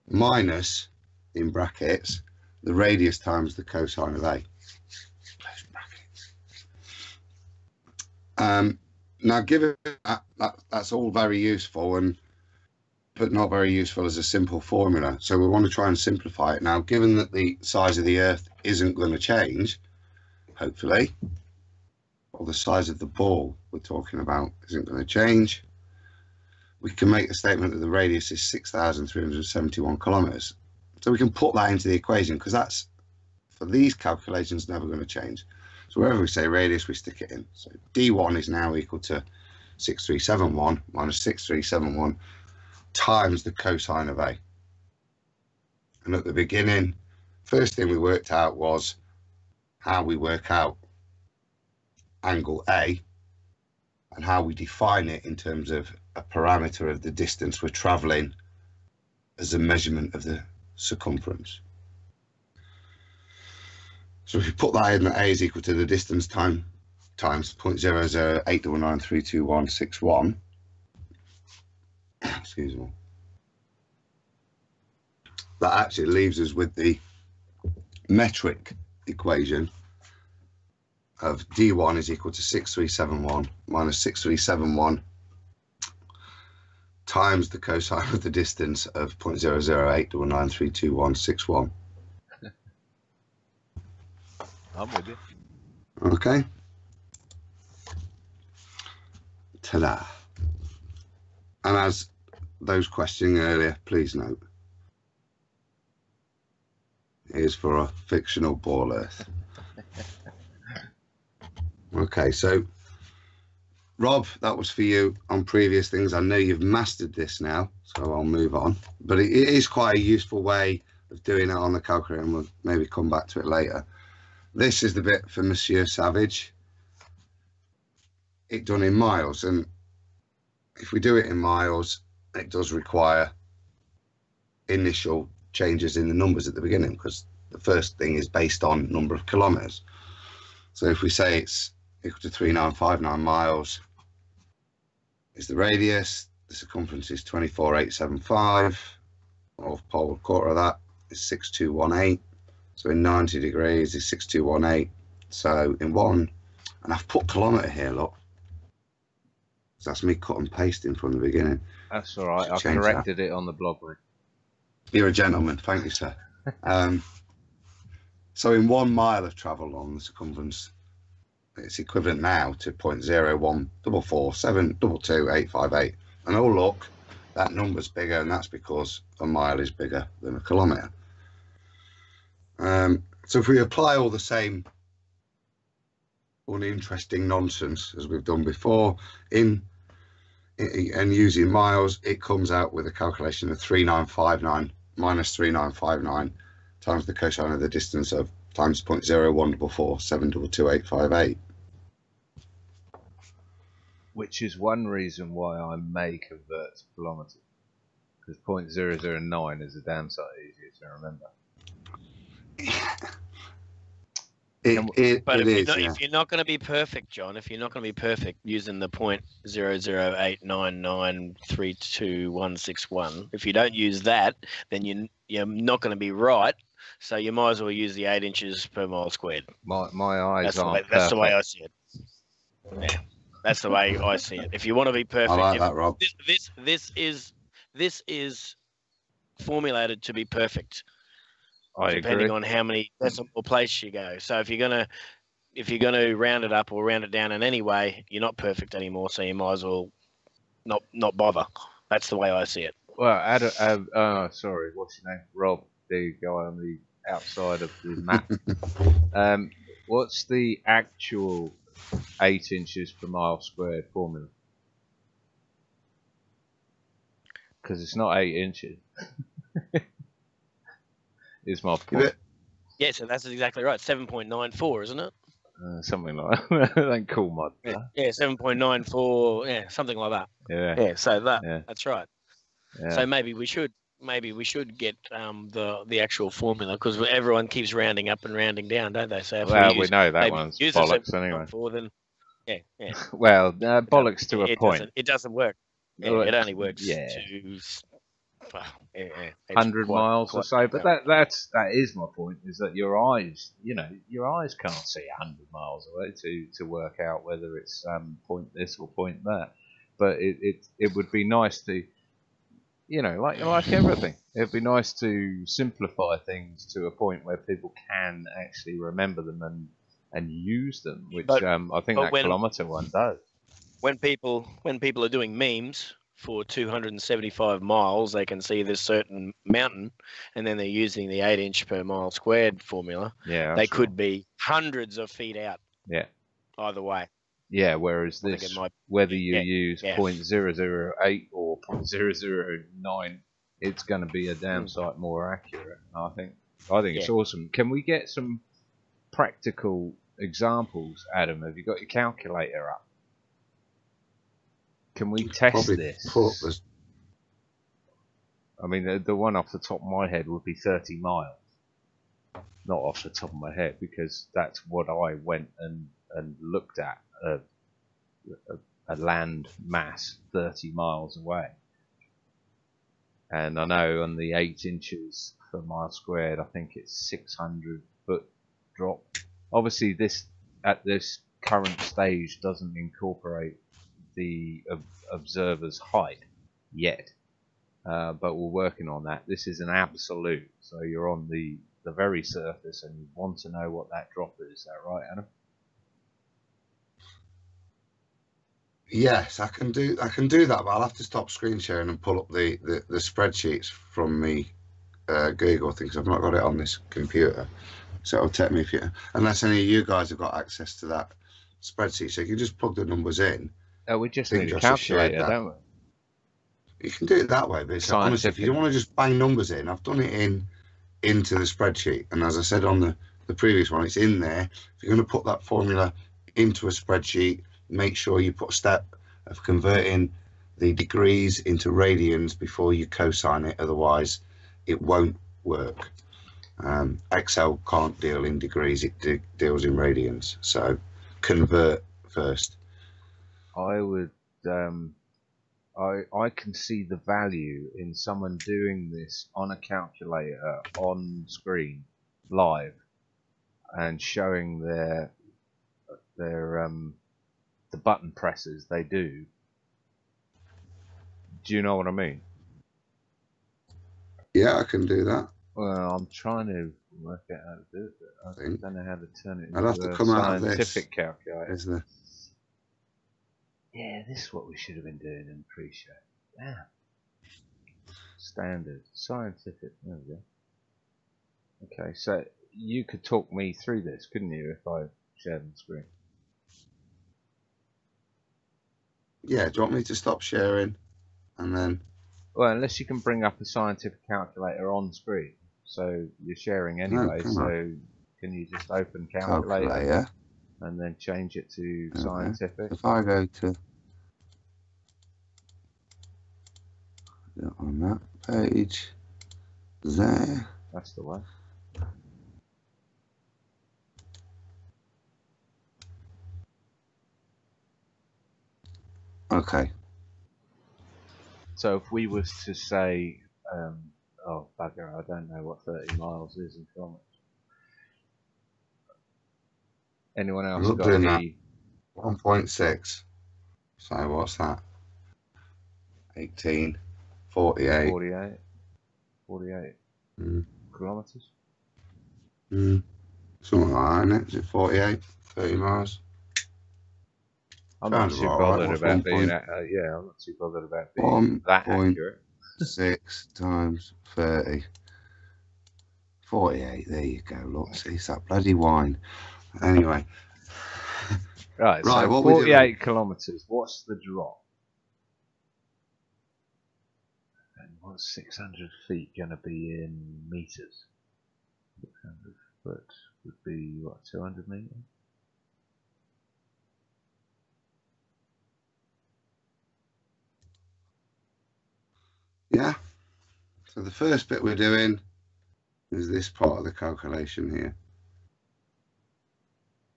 minus, in brackets, the radius times the cosine of A. Close brackets. Now, given that's all very useful, but not very useful as a simple formula. So we want to try and simplify it. Now, given that the size of the Earth isn't going to change, hopefully, or the size of the ball we're talking about isn't going to change, we can make the statement that the radius is 6,371 kilometers. So we can put that into the equation because that's So these calculations are never going to change. So wherever we say radius, we stick it in. So D1 is now equal to 6371 minus 6371 times the cosine of A. And at the beginning, first thing we worked out was how we work out angle A and how we define it in terms of a parameter of the distance we're traveling as a measurement of the circumference. So if you put that in, that A is equal to the distance times 0.0089932161, excuse me, that actually leaves us with the metric equation of D1 is equal to 6371 minus 6371 times the cosine of the distance of 0.0089932161. I'm with you. Okay. Ta-da. And as those questioning earlier, please note, is for a fictional ball earth. Okay, so Rob, that was for you on previous things. I know you've mastered this now, so I'll move on. But it is quite a useful way of doing it on the calculator, and we'll maybe come back to it later. This is the bit for Monsieur Savage. It done in miles, and if we do it in miles, it does require initial changes in the numbers at the beginning, because the first thing is based on number of kilometers. So if we say it's equal to 3959 miles is the radius, the circumference is 24,875, North pole quarter of that is 6218, so in 90 degrees is 6218. So in one, and I've put kilometre here, look, so that's me cut and pasting from the beginning. That's all right. I corrected it on the blog. You're a gentleman, thank you, sir. So in 1 mile of travel along the circumference, it's equivalent now to 0.01447222858. And oh look, that number's bigger, and that's because a mile is bigger than a kilometre. So if we apply all the same uninteresting nonsense as we've done before and using miles, it comes out with a calculation of 3959 minus 3959 times the cosine of the distance of times 0.01447222858. Which is one reason why I may convert to kilometres, because 0.009 is a damn sight easier to remember. If you're not going to be perfect, John, if you're not going to be perfect using the 0.00899322161, if you don't use that, then you're not going to be right. So you might as well use the 8 inches per mile squared. My eyes aren't that's the way I see it. Yeah, that's the way I see it. If you want to be perfect, I like that, Rob. This is formulated to be perfect. Depending on how many decimal places you go. So if you're gonna round it up or round it down in any way, you're not perfect anymore. So you might as well not bother. That's the way I see it. Well, sorry, what's your name? Rob, the guy on the outside of the map. What's the actual 8 inches per mile squared formula? Because it's not 8 inches. Is my point. Yeah, so that's exactly right. 7.94, isn't it? Something like that. Don't call my. Yeah, 7.94. Yeah, something like that. Yeah. So that's right. Yeah. So maybe we should get the actual formula, because everyone keeps rounding up and rounding down, don't they? So if we know that one's bollocks anyway. Then yeah. Well, bollocks to a point. It doesn't work. Yeah, it only works to 100 miles or so, but that is my point, is that your eyes can't see 100 miles away to work out whether it's point this or point that. But it would be nice to, like everything, it'd be nice to simplify things to a point where people can actually remember them and use them, which I think that kilometre one does. When people are doing memes for 275 miles, they can see this certain mountain, and then they're using the 8" per mile squared formula. Yeah, they could be hundreds of feet out. Yeah. Either way. Yeah, whereas this, whether you use 0.008 or 0.009, it's going to be a damn sight more accurate. I think it's awesome. Can we get some practical examples, Adam? Have you got your calculator up? Can we test this? I mean, the one off the top of my head would be 30 miles. Not off the top of my head, because that's what I went and looked at, a land mass 30 miles away. And I know on the 8 inches per mile squared, I think it's 600 foot drop. Obviously, this at this current stage doesn't incorporate the observer's height yet, but we're working on that. This is an absolute, so you're on the very surface and you want to know what that drop is that right, Adam? Yes, I can do that, but I'll have to stop screen sharing and pull up the spreadsheets from me Google thing, because I've not got it on this computer. So it'll take me unless any of you guys have got access to that spreadsheet, so you can just plug the numbers in. Oh, we just need a calculator, don't we? You can do it that way, but it's honestly, if you don't want to just bang numbers in, I've done it into the spreadsheet, and as I said on the previous one, it's in there. If you're going to put that formula into a spreadsheet, make sure you put a step of converting the degrees into radians before you cosine it, otherwise it won't work. Excel can't deal in degrees, it deals in radians, so convert first. I would I can see the value in someone doing this on a calculator on screen live and showing their the button presses they do. Do you know what I mean? Yeah, I can do that. Well, I'm trying to work out how to do it, but I don't know how to turn it into I'll have to come scientific calculator. Isn't it? Yeah, this is what we should have been doing in pre-show. Yeah. Standard. Scientific. There we go. Okay, so you could talk me through this, couldn't you, if I shared the screen? Yeah, do you want me to stop sharing and then... Well, unless you can bring up a scientific calculator on screen. So you're sharing anyway, can you just open calculator and then change it to scientific? If I go to on that page there, that's the one. Okay. So if we was to say, oh bugger, I don't know what 30 miles is in kilometers. Anyone else got any? 1.6. So what's that? 18, 48. 48 kilometers. Something like that, isn't it? Is it 48, 30 miles? I'm not too bothered about being I'm not too bothered about being that accurate. 6 times 30. 48, there you go. Look, see, it's that bloody wine. Anyway. Right, so 48 kilometres. What's the drop? And what's 600 feet going to be in metres? 600 foot would be, what, 200 metres? Yeah. So the first bit we're doing is this part of the calculation here,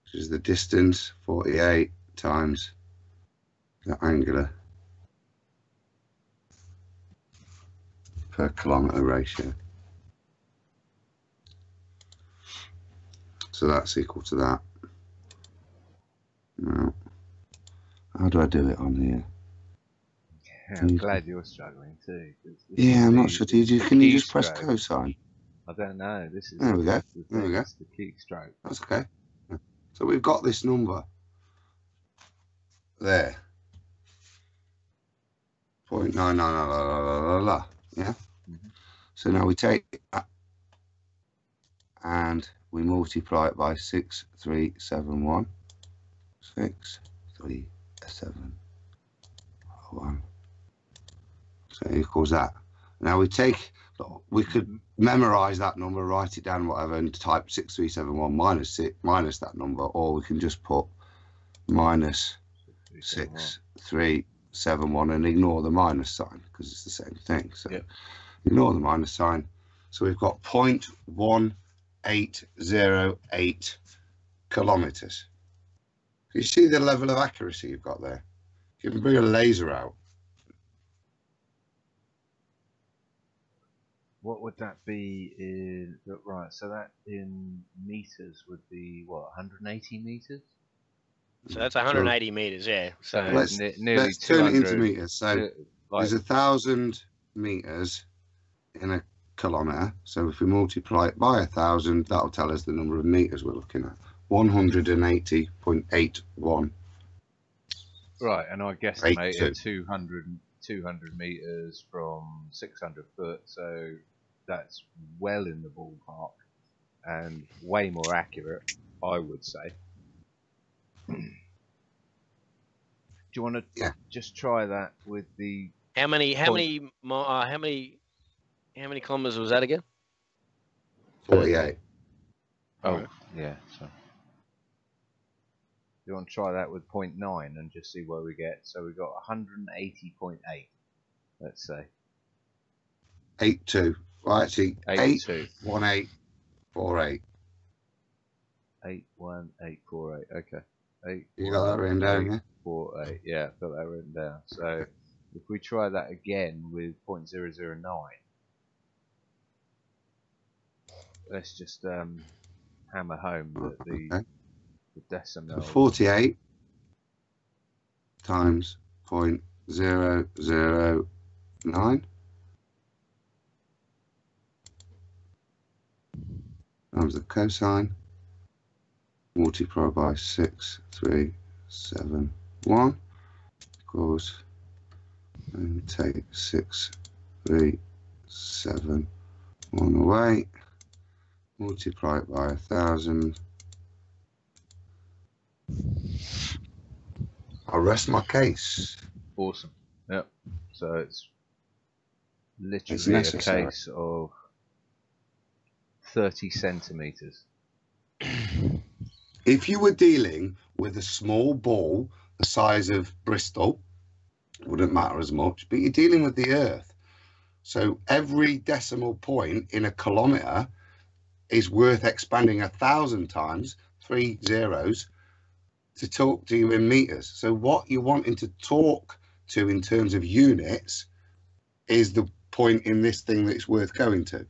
which is the distance, 48 times the angular per kilometre ratio. So that's equal to that. Now, how do I do it on here? Yeah, I'm glad you're struggling too. Yeah, I'm not sure. Can you just press cosine? I don't know. This is there we go. There we go. The keystroke. That's okay. So we've got this number there. 0.999, yeah? So now we take that and we multiply it by 6371. 6371. So it equals that. Now we take, we could memorize that number, write it down, whatever, and type 6371 minus that number, or we can just put minus 6371 and ignore the minus sign because it's the same thing. So ignore the minus sign. So we've got 0.1808 kilometers. You see the level of accuracy you've got there? You can bring a laser out. What would that be in, right, so that in meters would be, what, 180 meters? So that's 180 meters, yeah. So let's nearly turn it into 200 meters. So there's 1,000 meters in a kilometer. So if we multiply it by 1,000, that'll tell us the number of meters we're looking at. 180.81. Right, and I guesstimated 200 meters from 600 foot, so that's well in the ballpark and way more accurate, I would say. Do you want to just try that with the how many kilometers was that again? 48. Oh, yeah. So you want to try that with 0.9 and just see where we get. So we've got 180.8. Let's say 82. Well, actually, 81848. 81848. Okay. You got that written down, yeah? 48. Yeah, I've got that written down. So if we try that again with 0.009, let's just hammer home that the decimal. 48 times 0.009 times the cosine multiplied by 6371 equals, and take 6371 away, multiply it by 1,000. I'll rest my case. Awesome. Yep. So it's literally a case of 30 centimeters. If you were dealing with a small ball the size of Bristol, it wouldn't matter as much, but you're dealing with the Earth. So every decimal point in a kilometre is worth expanding 1,000 times, 3 zeros, to talk to you in meters. So what you're wanting to talk to in terms of units is the point in this thing that it's worth going to.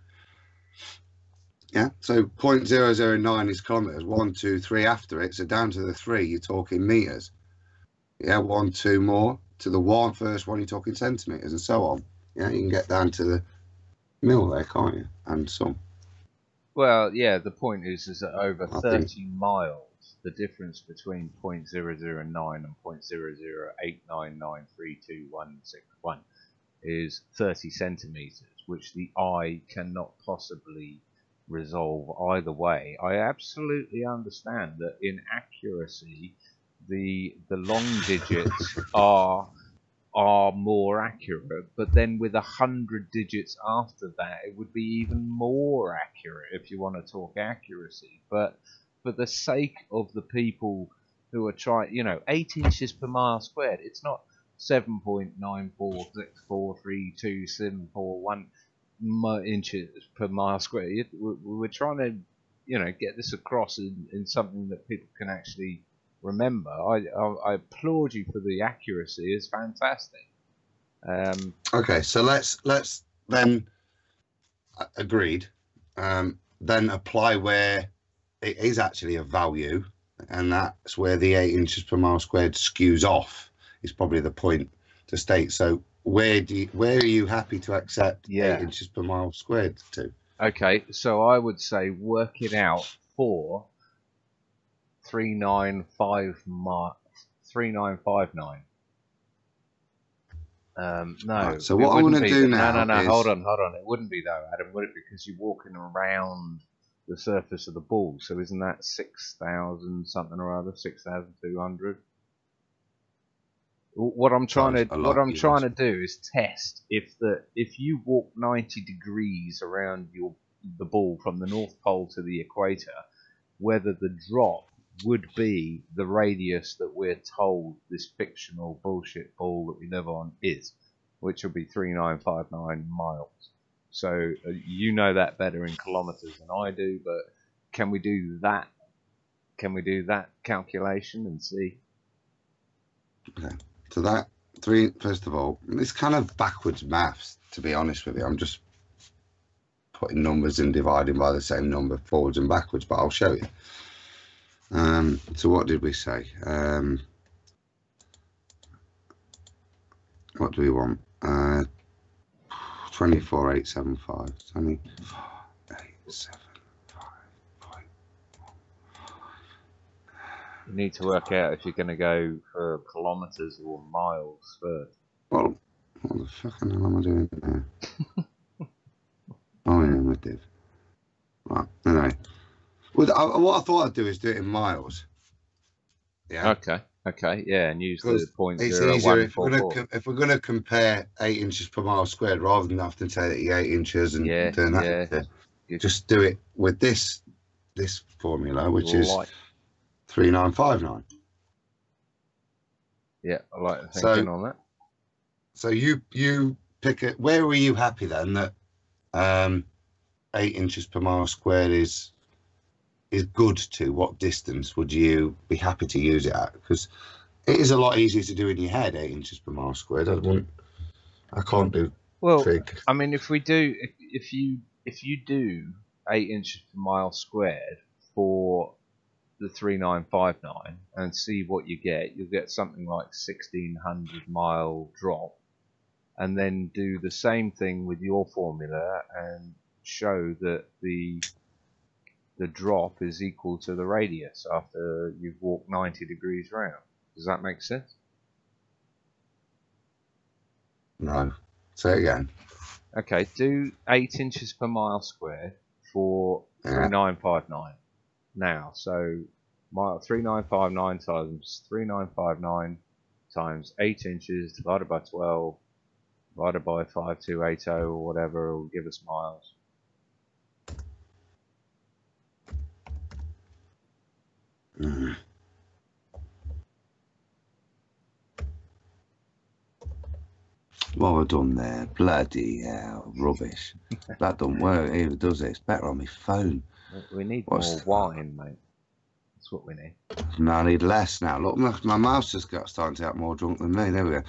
Yeah, so 0.009 is kilometers, 1, 2, 3 after it. So down to the 3, you're talking meters. Yeah, 1, 2 more to the 1, first one, you're talking centimeters, and so on. Yeah, you can get down to the mil there, can't you? And some. Well, yeah, the point is that over 30 miles, the difference between 0.009 and 0.0089932161 is 30 centimeters, which the eye cannot possibly resolve either way. I absolutely understand that in accuracy, the long digits are more accurate, but then with 100 digits after that, it would be even more accurate if you want to talk accuracy. But for the sake of the people who are trying, 8 inches per mile squared, it's not 7.946432741 inches per mile squared. We're trying to, get this across in something that people can actually remember. I applaud you for the accuracy. It's fantastic. Okay, so let's then agreed. Then apply where it is actually a value, and that's where the 8 inches per mile squared skews off. Is probably the point to state. So where are you happy to accept 8 inches per mile squared to? Okay, so I would say work it out for 3959. No. Right, so what I want to do now No, is... hold on. It wouldn't be though, Adam, would it? Because you're walking around the surface of the ball, so isn't that 6,000 something or other, 6,200? What I'm trying to do is test if you walk 90 degrees around the ball from the North Pole to the equator, whether the drop would be the radius that we're told this fictional bullshit ball that we live on is, which will be 3959 miles. So you know that better in kilometers than I do, but can we do that? Can we do that calculation and see? Okay. So first of all, it's kind of backwards maths, to be honest with you. I'm just putting numbers and dividing by the same number forwards and backwards, but I'll show you. So what did we say? What do we want? 24,875. 24,875. You need to work out if you're going to go for kilometers or miles first. Well, what the fucking hell am I doing there? Oh yeah, I did. Right, anyway. What I thought I'd do is do it in miles. Yeah. Okay, yeah, and use the point it's 0 easier 1 if we're going to compare 8 inches per mile squared, rather than have to take the 8 inches and doing that. Just do it with this formula, which is 3959. Yeah, I like the thinking on that. So you pick it. Where were you happy then that 8 inches per mile squared is good to? What distance would you be happy to use it at? Because it is a lot easier to do in your head, 8 inches per mile squared. I can't do trig. I mean, if you do 8 inches per mile squared for the 3959 and see what you get, you'll get something like 1,600 mile drop, and then do the same thing with your formula and show that the drop is equal to the radius after you've walked 90 degrees round. Does that make sense? No. Say it again. Okay, do 8 inches per mile squared for 3959 now. So 3959 times 3959 times 8 inches divided by 12 divided by 5280 or whatever will give us miles. What have I done there? Bloody hell, rubbish. That don't work either, does it? It's better on my phone. We need more wine, mate. That's what we need. No, I need less now. Look, my mouse has starting to get more drunk than me. There we go.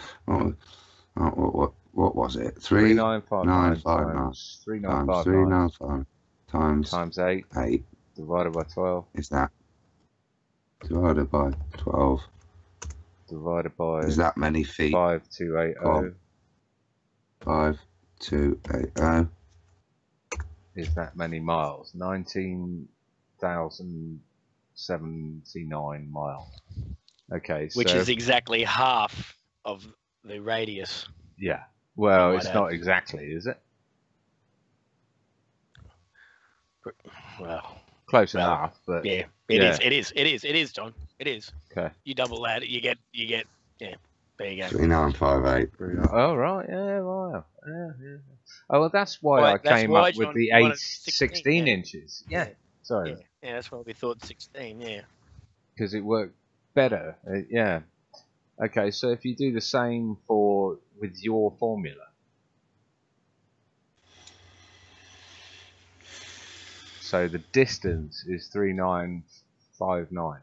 What was it? 3959 times 3959 times 8 divided by 12. Is that divided by 12? Divided by. Is that many feet? 5280. 5280. Is that many miles? 19,079 miles. Okay, which is exactly half of the radius. Yeah. Well, it's not exactly, is it? Well, close enough, but yeah, it is, John. It is. Okay. You double that, you get. Yeah, there you go. 3958. Oh right, yeah, wow, yeah. Oh well, that's why I came up with the 16 inches. Yeah. Sorry. Yeah, that's why we thought 16. Yeah. Because it worked better. Yeah. Okay, so if you do the same with your formula. So the distance is 3959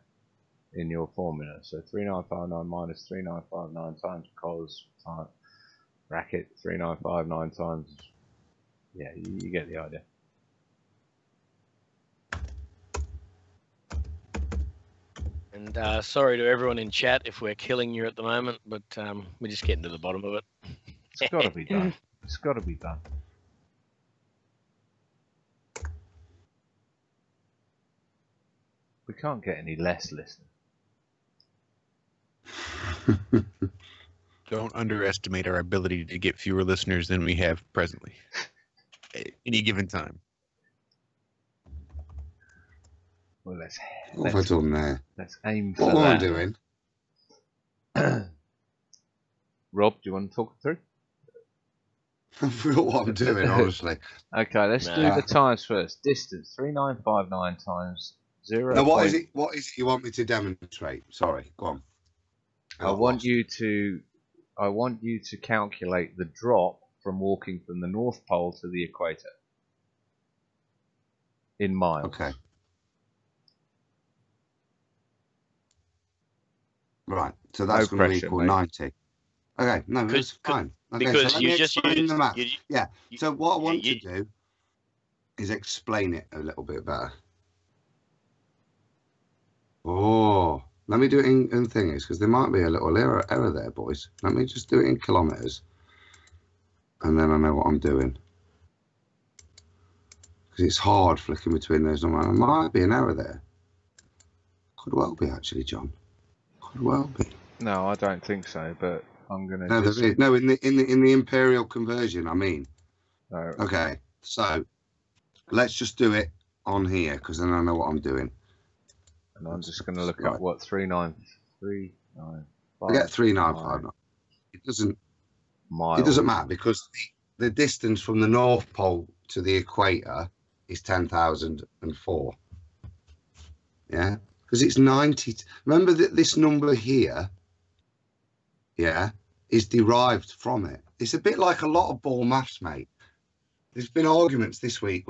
in your formula. So 3959 minus 3959 times cos bracket 3959 times. Yeah, you get the idea. And sorry to everyone in chat if we're killing you at the moment, but we're just getting to the bottom of it. It's got to be done. It's got to be done. We can't get any less listeners. Don't underestimate our ability to get fewer listeners than we have presently at any given time. Well, What have I done there? Let's aim What for am I that. doing? Rob, do you want to talk through? I forgot what I'm doing, honestly. Okay, let's do the times first. Distance 3959 times 0. Now, what is it you want me to demonstrate? Sorry, go on. I want you to calculate the drop from walking from the North Pole to the equator in miles. Okay. Right, so that's going to equal 90. Okay, no, that's fine. Okay, because so let me explain the math. So what I want to do is explain it a little bit better. Oh, let me do it in things, because there might be a little error there, boys. Let me just do it in kilometres, and then I know what I'm doing. Because it's hard flicking between those numbers. There might be an error there. Could well be, actually, John. Could well be. No, I don't think so, but I'm going to No, there is. No, in the imperial conversion, I mean. No. Okay, so let's just do it on here, because then I know what I'm doing. And I'm just going to look up what 39395. Forget 3959. It doesn't matter, because the distance from the North Pole to the equator is 10,004. Yeah, because it's 90. Remember that this number here, yeah, is derived from it. It's a bit like a lot of ball maths, mate. There's been arguments this week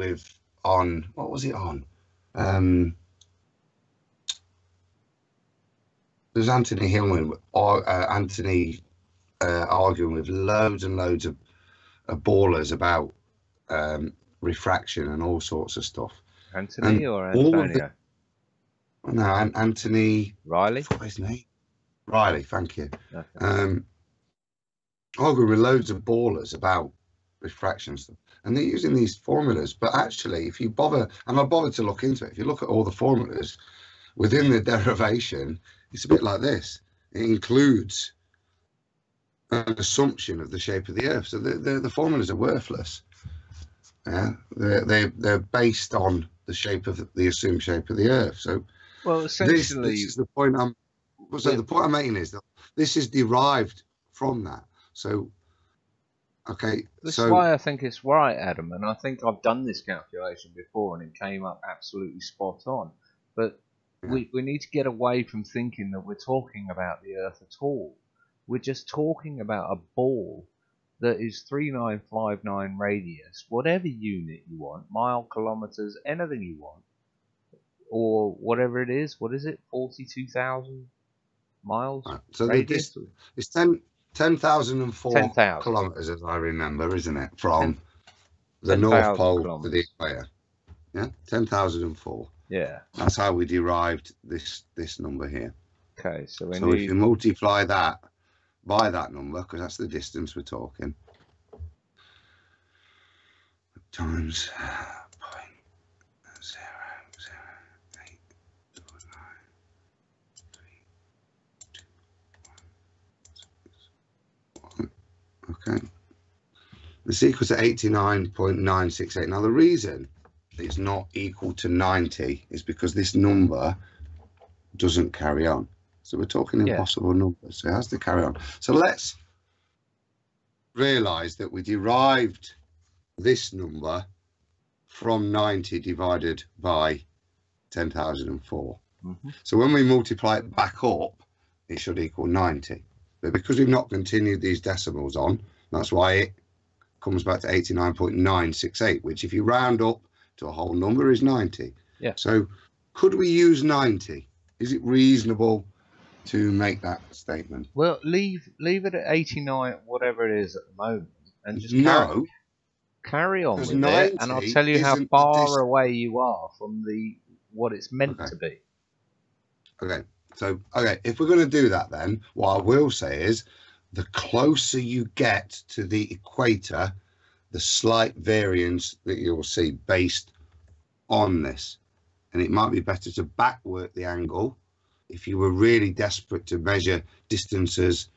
on what was it on? There's Anthony Hillman, arguing with loads and loads of ballers about refraction and all sorts of stuff. Anthony or Antonio? No, Anthony Riley. What's his name? Riley, thank you. Okay. Arguing with loads of ballers about refraction stuff, and they're using these formulas. But actually, if you bother, and I bothered to look into it, if you look at all the formulas within the derivation, it's a bit like this. It includes an assumption of the shape of the Earth, so the formulas are worthless. Yeah, they're based on the shape of the assumed shape of the Earth. So, well, essentially, this is the point the point I'm making is that this is derived from that. So, okay. This is why I think it's right, Adam, and I think I've done this calculation before, and it came up absolutely spot on. But we need to get away from thinking that we're talking about the Earth at all. We're just talking about a ball that is 3959 radius, whatever unit you want, mile, kilometers, anything you want, or whatever it is. What is it? 42,000 miles. Right. So radius? It's 10,004 kilometers, as I remember, isn't it? From the North Pole to the equator. Yeah, 10,004. Yeah. That's how we derived this number here. Okay, so if you multiply that by that number, because that's the distance we're talking, times 0.00821. Okay. This equals to 89.968. Now the reason it's not equal to 90 is because this number doesn't carry on. So we're talking impossible numbers, so it has to carry on. So let's realise that we derived this number from 90 divided by 10,004. So when we multiply it back up, it should equal 90. But because we've not continued these decimals on, that's why it comes back to 89.968, which if you round up to a whole number is 90. Yeah. So could we use 90? Is it reasonable to make that statement? Well, leave it at 89, whatever it is at the moment, and just carry on with it, and I'll tell you how far away you are from what it's meant to be. Okay. So, if we're going to do that, then what I will say is the closer you get to the equator, the slight variance that you'll see based on this. And it might be better to backwork the angle if you were really desperate to measure distances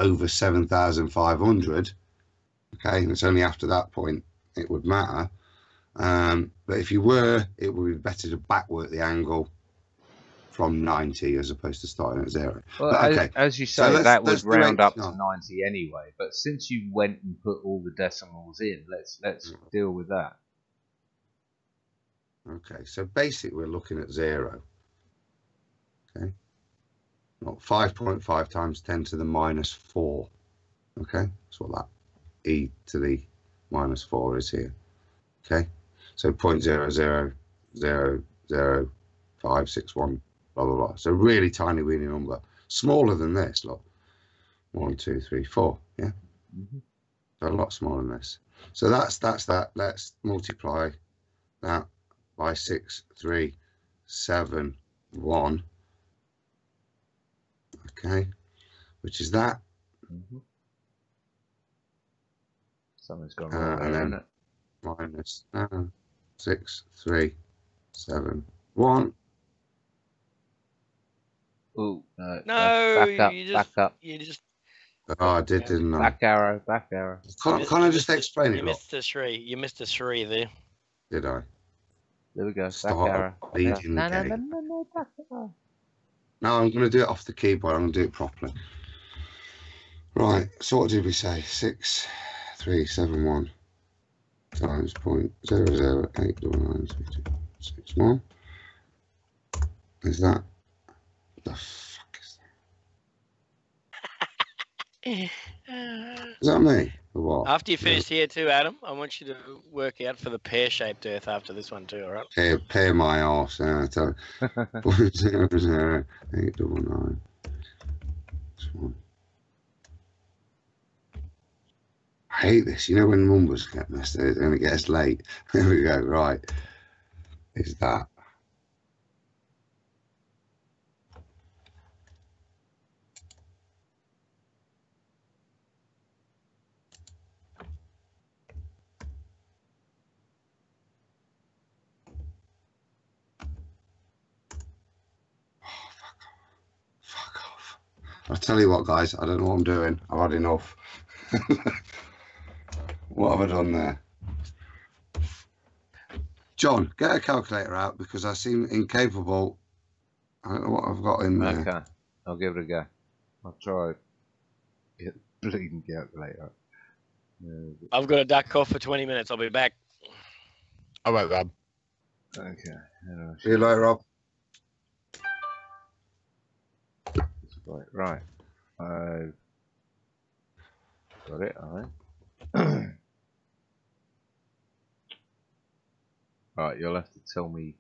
over 7,500, okay, and it's only after that point it would matter. But if you were, it would be better to backwork the angle from 90 as opposed to starting at 0. Well, but, okay, as you say, so that would round up to no. 90 anyway. But since you went and put all the decimals in, let's deal with that. Okay, so basically we're looking at 0. Okay, not 5.5 times 10 to the minus 4. Okay, that's what that e to the minus 4 is here. Okay, so 0.00000561, blah blah blah. So really tiny weeny number, smaller than this. Look, 1 2 3 4. Yeah, so a lot smaller than this. So that's that. Let's multiply that by 6,371. Okay, which is that. Something's gone wrong And there, then minus 6,371. Ooh, No, back up. You just. Oh, I did, didn't I? Back arrow, back arrow. Can't I just explain it? You missed the 3. You missed the 3 there. Did I? There we go. Start back arrow. leading the No, game. back arrow. No, I'm going to do it off the keyboard. I'm going to do it properly. Right. So what did we say? 6,371 times 0.00899661. Is that? The fuck is that? Is that me? Or what? After you finish here too, Adam, I want you to work out for the pear-shaped Earth after this one too. All right. Pay my arse. I tell you. 0.008999. I hate this. You know when numbers get messed up and it gets late. There we go. Right. Is that? I'll tell you what, guys, I don't know what I'm doing. I've had enough. What have I done there? John, get a calculator out because I seem incapable. I don't know what I've got in there. Okay, I'll give it a go. I'll try. Get the bleeding calculator. I've got to duck off for 20 minutes. I'll be back. All right, Rob. Okay. See you later, Rob. Right. I've got it, alright. Right, you'll have to tell me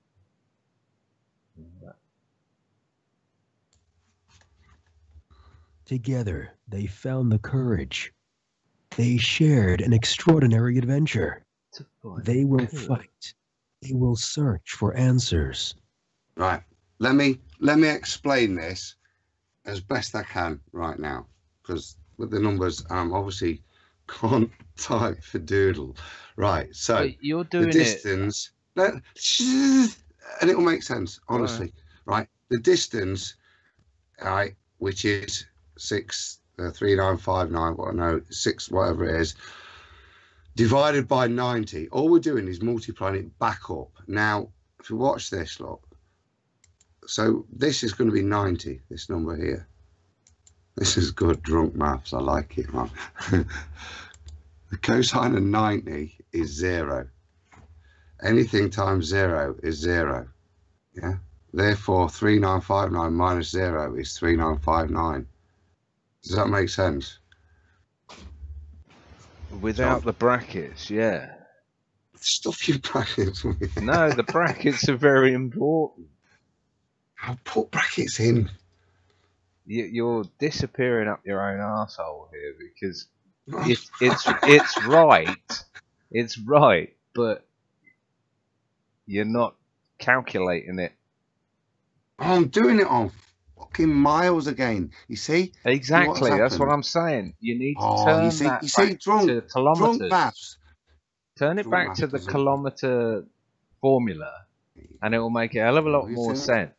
that. Together, they found the courage. They shared an extraordinary adventure. They will fight. They will search for answers. Right. Let me explain this as best I can right now, because with the numbers, obviously can't type for doodle. Right. So but you're doing the distance, and it will make sense, honestly. Right. The distance, right, which is 6,3959, what I know, 6, whatever it is, divided by 90. All we're doing is multiplying it back up. Now, if you watch this, look. So this is going to be 90, this number here. This is good drunk maths. I like it, man. The cosine of 90 is 0. Anything times 0 is 0. Yeah. Therefore, 3959 minus 0 is 3959. Does that make sense? Without the brackets, yeah. Stuff your brackets. No, the brackets are very important. I'll put brackets in. You're disappearing up your own arsehole here because it's right. It's right, but you're not calculating it. I'm doing it on fucking miles again. You see? Exactly. That's what I'm saying. You need to turn that back to kilometers. Drunk maths. Turn it back to the kilometer formula, and it will make a hell of a lot more sense.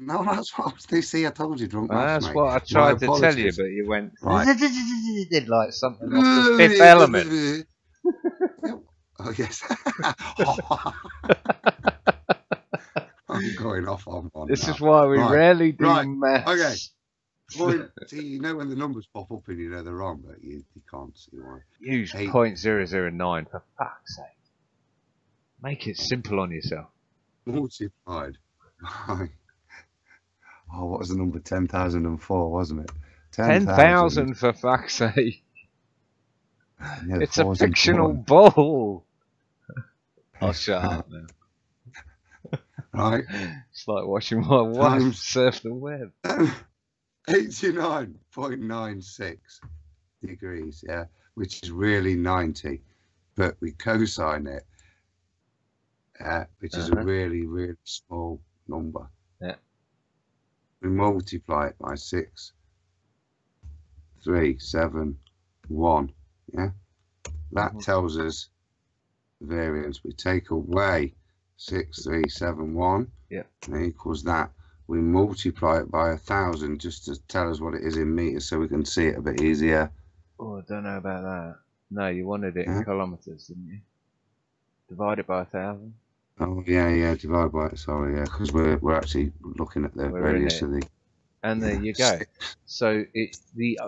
No, that's what I was going to see. I told you, drunk maths, That's mate. what I tried to tell you, but you went right. like something off the Fifth Element. Oh yes. I'm going off on one. This now. is why we rarely do maths. Okay. Point. See, you know when the numbers pop up and you know they're wrong, but you can't see why. Use 0.009 for fuck's sake. Make it simple on yourself. Multiplied by. Oh, what was the number? 10,004, wasn't it? 10,000 for fuck's sake. Yeah, it's a fictional ball. I'll shut up now. Right. It's like watching my wife surf the web. 89.96 degrees, yeah, which is really 90, but we cosine it, which is a really, really small number. Yeah. We multiply it by 6,371, yeah. That tells us the variance. We take away 6,371, yeah, and equals that. We multiply it by 1,000 just to tell us what it is in meters so we can see it a bit easier. Oh, I don't know about that. No, you wanted it in kilometers, didn't you? Divide it by 1,000. Oh yeah, divide by it. Sorry, yeah, because we're actually looking at the radius of the. And there you go. So the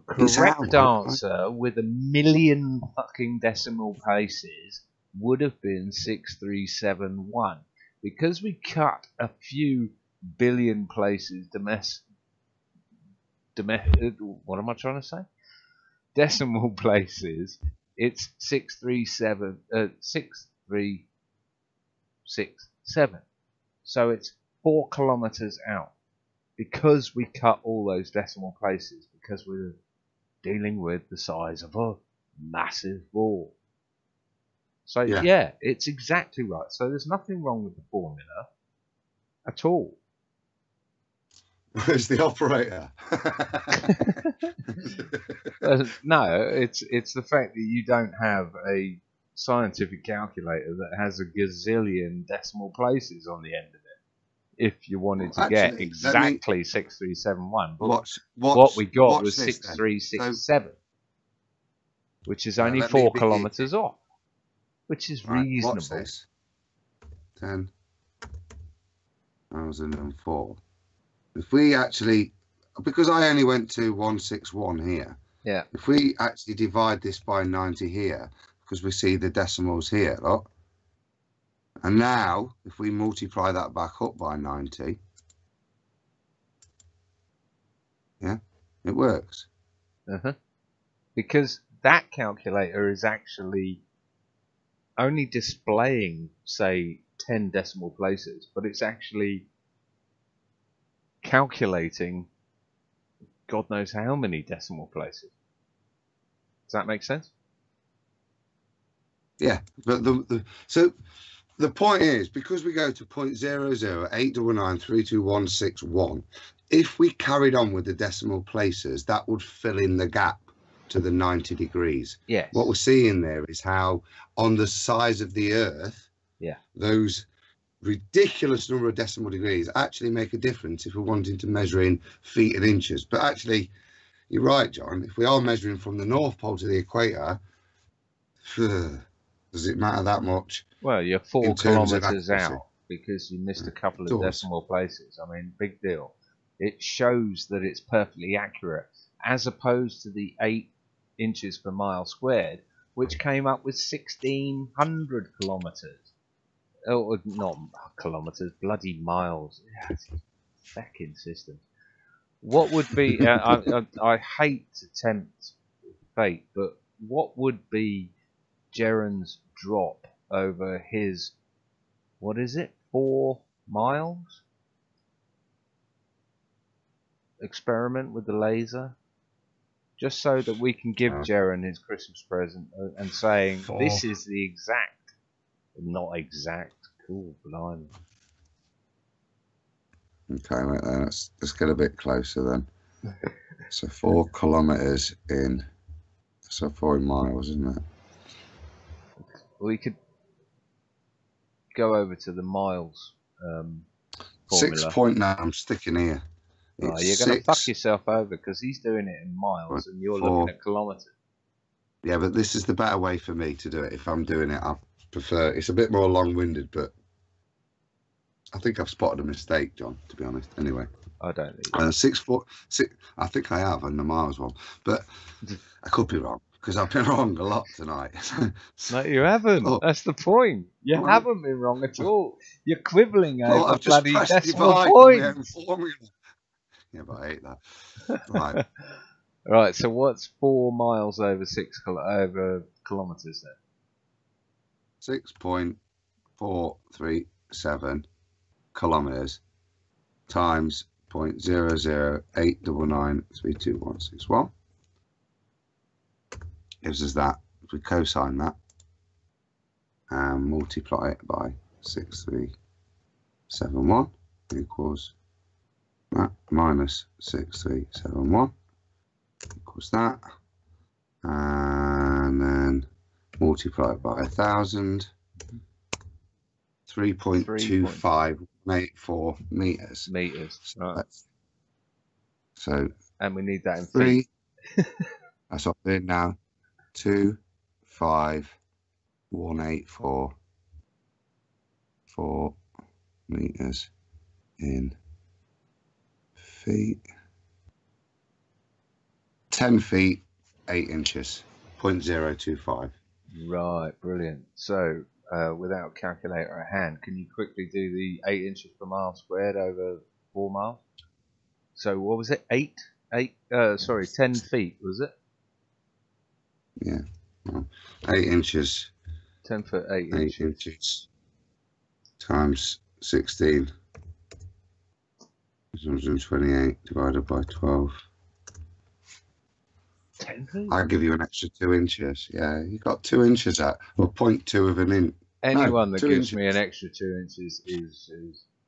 correct answer with 1,000,000 fucking decimal places would have been 6,371. Because we cut a few billion places what am I trying to say? Decimal places. It's 6,367. So it's 4 kilometers out. Because we cut all those decimal places, because we're dealing with the size of a massive ball. So yeah, it's exactly right. So there's nothing wrong with the formula at all. Where's the operator? No, it's the fact that you don't have a scientific calculator that has a gazillion decimal places on the end of it. If you wanted to get exactly 6,371, but what we got was 6,367, which is only 4 kilometers off, which is reasonable. Watch this. 10,004. If we actually, because I only went to 161 here. Yeah. If we actually divide this by 90 here, because we see the decimals here, look. And now, if we multiply that back up by 90, yeah, it works. Because that calculator is actually only displaying, say, 10 decimal places, but it's actually calculating God knows how many decimal places. Does that make sense? Yeah, but so the point is, because we go to 0.00899326161, if we carried on with the decimal places, that would fill in the gap to the 90 degrees. Yes. What we're seeing there is how on the size of the Earth, those ridiculous number of decimal degrees actually make a difference if we're wanting to measure in feet and inches. But actually, you're right, John. If we are measuring from the North Pole to the equator, does it matter that much? Well, you're 4 kilometers out because you missed a couple of decimal places. I mean, big deal. It shows that it's perfectly accurate, as opposed to the 8 inches per mile squared, which came up with 1,600 kilometers. Oh, not kilometers, bloody miles. Fucking system. What would be? I hate to tempt fate, but what would be Jeran's drop over his, what is it, 4 miles experiment with the laser, just so that we can give Jeran his Christmas present and saying this is the exact, not exact. Cool, blimey. Okay, right then. Let's get a bit closer then. So 4 kilometers in, so 4 miles, isn't it? We could go over to the miles formula. 6 point now. I'm sticking here. Oh, you're going to fuck yourself over because he's doing it in miles and you're looking at kilometres. Yeah, but this is the better way for me to do it. If I'm doing it, I prefer. It's a bit more long-winded, but I think I've spotted a mistake, John. To be honest, anyway. I don't think 6 foot 6. I think I have on the miles one, but I could be wrong because I've been wrong a lot tonight. No, you haven't. Oh. That's the point. You haven't been wrong at all. You're quibbling over I've just bloody pressed decimal divide points. Yeah, but I hate that. Right. Right. So what's 4 miles over over kilometres then? 6.437 kilometers times 0.00899326161 gives us that. If we cosine that and multiply it by 6371 equals that minus 6371 equals that, and then multiply it by 1,000. 3.2584 meters. Right. So and we need that in 3. feet. That's what I'm doing now. 25184 4 meters in feet. 10 feet 8 inches. 0.025. Right, brilliant. So, without a calculator at hand, can you quickly do the 8 inches per mile squared over 4 miles? So, what was it? 10 feet, was it? Yeah. Well, 8 inches. 10 foot 8 inches. Times 16. 128 divided by 12. 10 feet? I'll give you an extra 2 inches. Yeah, you got 2 inches at, or 0.2 of an inch. Anyone that gives me an extra 2 inches is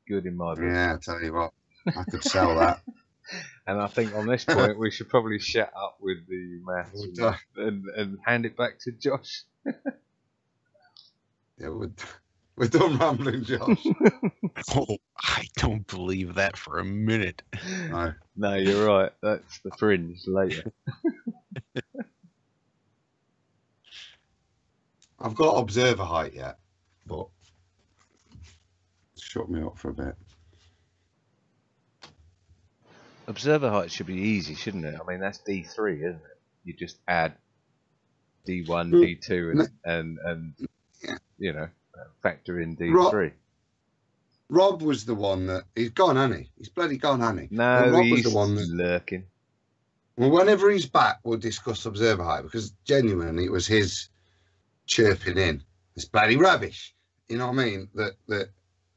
good in my book. Yeah, I tell you what, I could sell that. And I think on this point we should probably shut up with the maths and hand it back to Josh. Yeah, we're done rambling, Josh. Oh, I don't believe that for a minute. No, you're right. That's the fringe later. I've got observer height yet, but shut me up for a bit. Observer height should be easy, shouldn't it? I mean, that's D3, isn't it? You just add D1, D2, and you know, factor in D3. Rob was the one that he's gone, hasn't he? He's bloody gone, hasn't he? No, Rob he's was the one that lurking. Well, whenever he's back, we'll discuss observer height because genuinely it was his chirping in. It's bloody rubbish. You know what I mean? That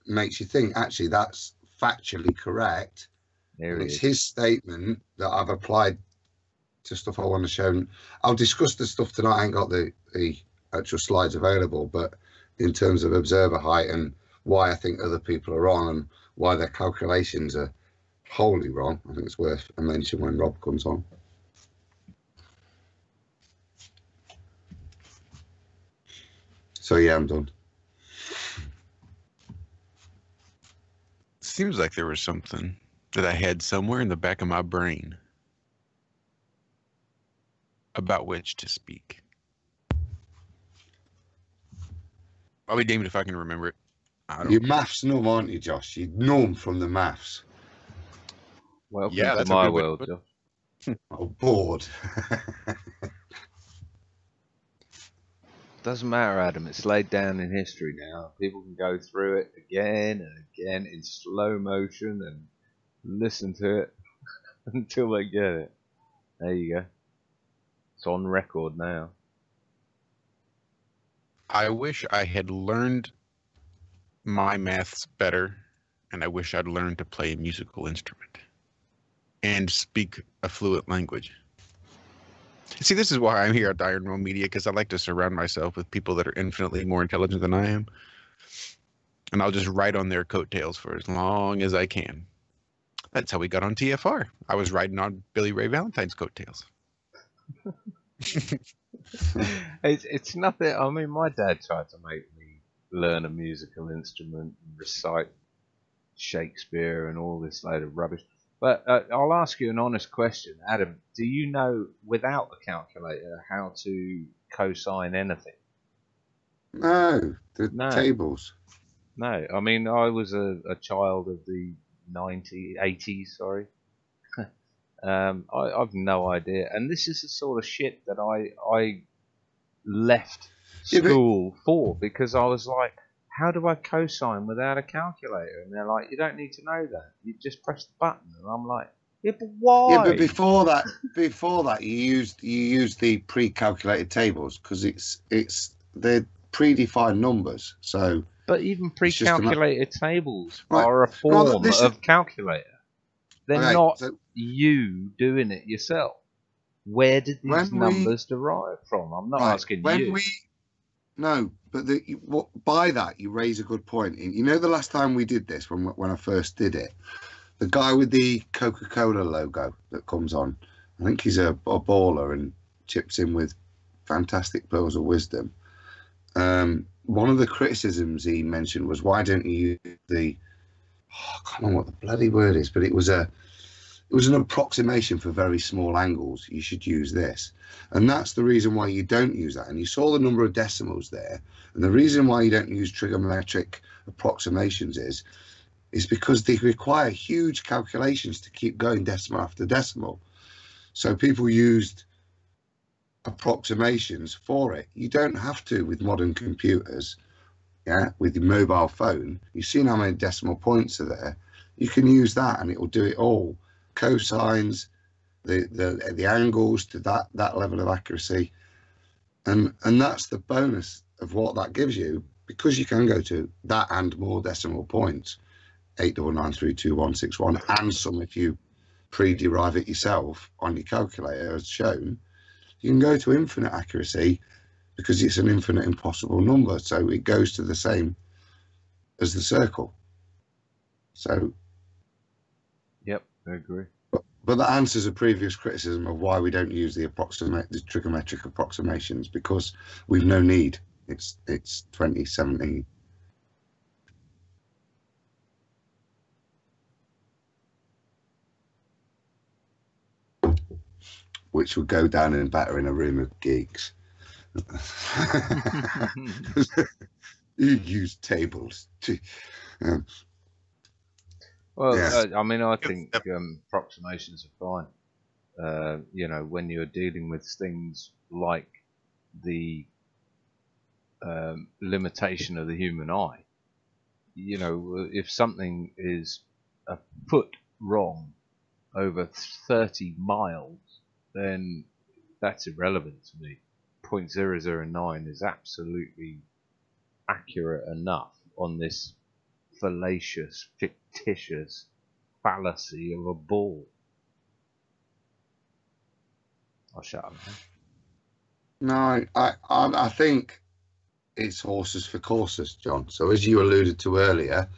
makes you think. Actually, that's factually correct. And it's his statement that I've applied to stuff I want to show. I'll discuss the stuff tonight. I ain't got the actual slides available, but in terms of observer height and why I think other people are wrong and why their calculations are wholly wrong, I think it's worth a mention when Rob comes on. So yeah, I'm done. Seems like there was something that I had somewhere in the back of my brain about which to speak. I'll be damned if I can remember it. You're maths numb, aren't you, Josh? You're numb from the maths. Welcome to my world, Josh. Oh, bored. Doesn't matter, Adam. It's laid down in history now. People can go through it again and again in slow motion and listen to it until they get it. There you go. It's on record now. I wish I had learned my maths better, and I wish I'd learned to play a musical instrument and speak a fluent language. See, this is why I'm here at IronRealmMedia, because I like to surround myself with people that are infinitely more intelligent than I am. And I'll just ride on their coattails for as long as I can. That's how we got on TFR. I was riding on Billy Ray Valentine's coattails. It's nothing. I mean, my dad tried to make me learn a musical instrument and recite Shakespeare and all this load of rubbish. But I'll ask you an honest question, Adam. Do you know, without a calculator, how to cosine anything? No, tables. No, I mean, I was a child of the 80s, sorry. I've no idea. And this is the sort of shit that I left school for, because I was like, how do I cosine without a calculator? And they're like, you don't need to know that. You just press the button. And I'm like, yeah, but why? Yeah, but before that, you used the pre-calculated tables, because they're predefined numbers. So, but even pre-calculated tables are a form of calculator. They're not you doing it yourself. Where did these numbers derive from? I'm not asking you. No, but by that you raise a good point. You know, the last time we did this, when I first did it, the guy with the Coca-Cola logo that comes on, I think he's a baller and chips in with fantastic pearls of wisdom. One of the criticisms he mentioned was, why don't you use I can't remember what the bloody word is, but it was an approximation for very small angles. You should use this. And that's the reason why you don't use that. And you saw the number of decimals there. And the reason why you don't use trigonometric approximations is because they require huge calculations to keep going decimal after decimal. So people used approximations for it. You don't have to with modern computers. Yeah, with your mobile phone, you've seen how many decimal points are there. You can use that and it will do it all. Cosines, the angles to that level of accuracy, and that's the bonus of what that gives you, because you can go to that and more decimal points, 899326161, and some if you pre-derive it yourself on your calculator as shown. You can go to infinite accuracy because it's an infinite impossible number, so it goes to the same as the circle. So yep, I agree. But that answers a previous criticism of why we don't use the trigonometric approximations, because we've no need. It's 2017. Which would go down in better in a room of geeks. You use tables to. Well, yeah. I mean, I think approximations are fine. You know, when you're dealing with things like the limitation of the human eye, you know, if something is a foot wrong over 30 miles, then that's irrelevant to me. 0.009 is absolutely accurate enough on this fallacious, fictitious fallacy of a ball. I'll shut up now. No, I think it's horses for courses, John. So as you alluded to earlier,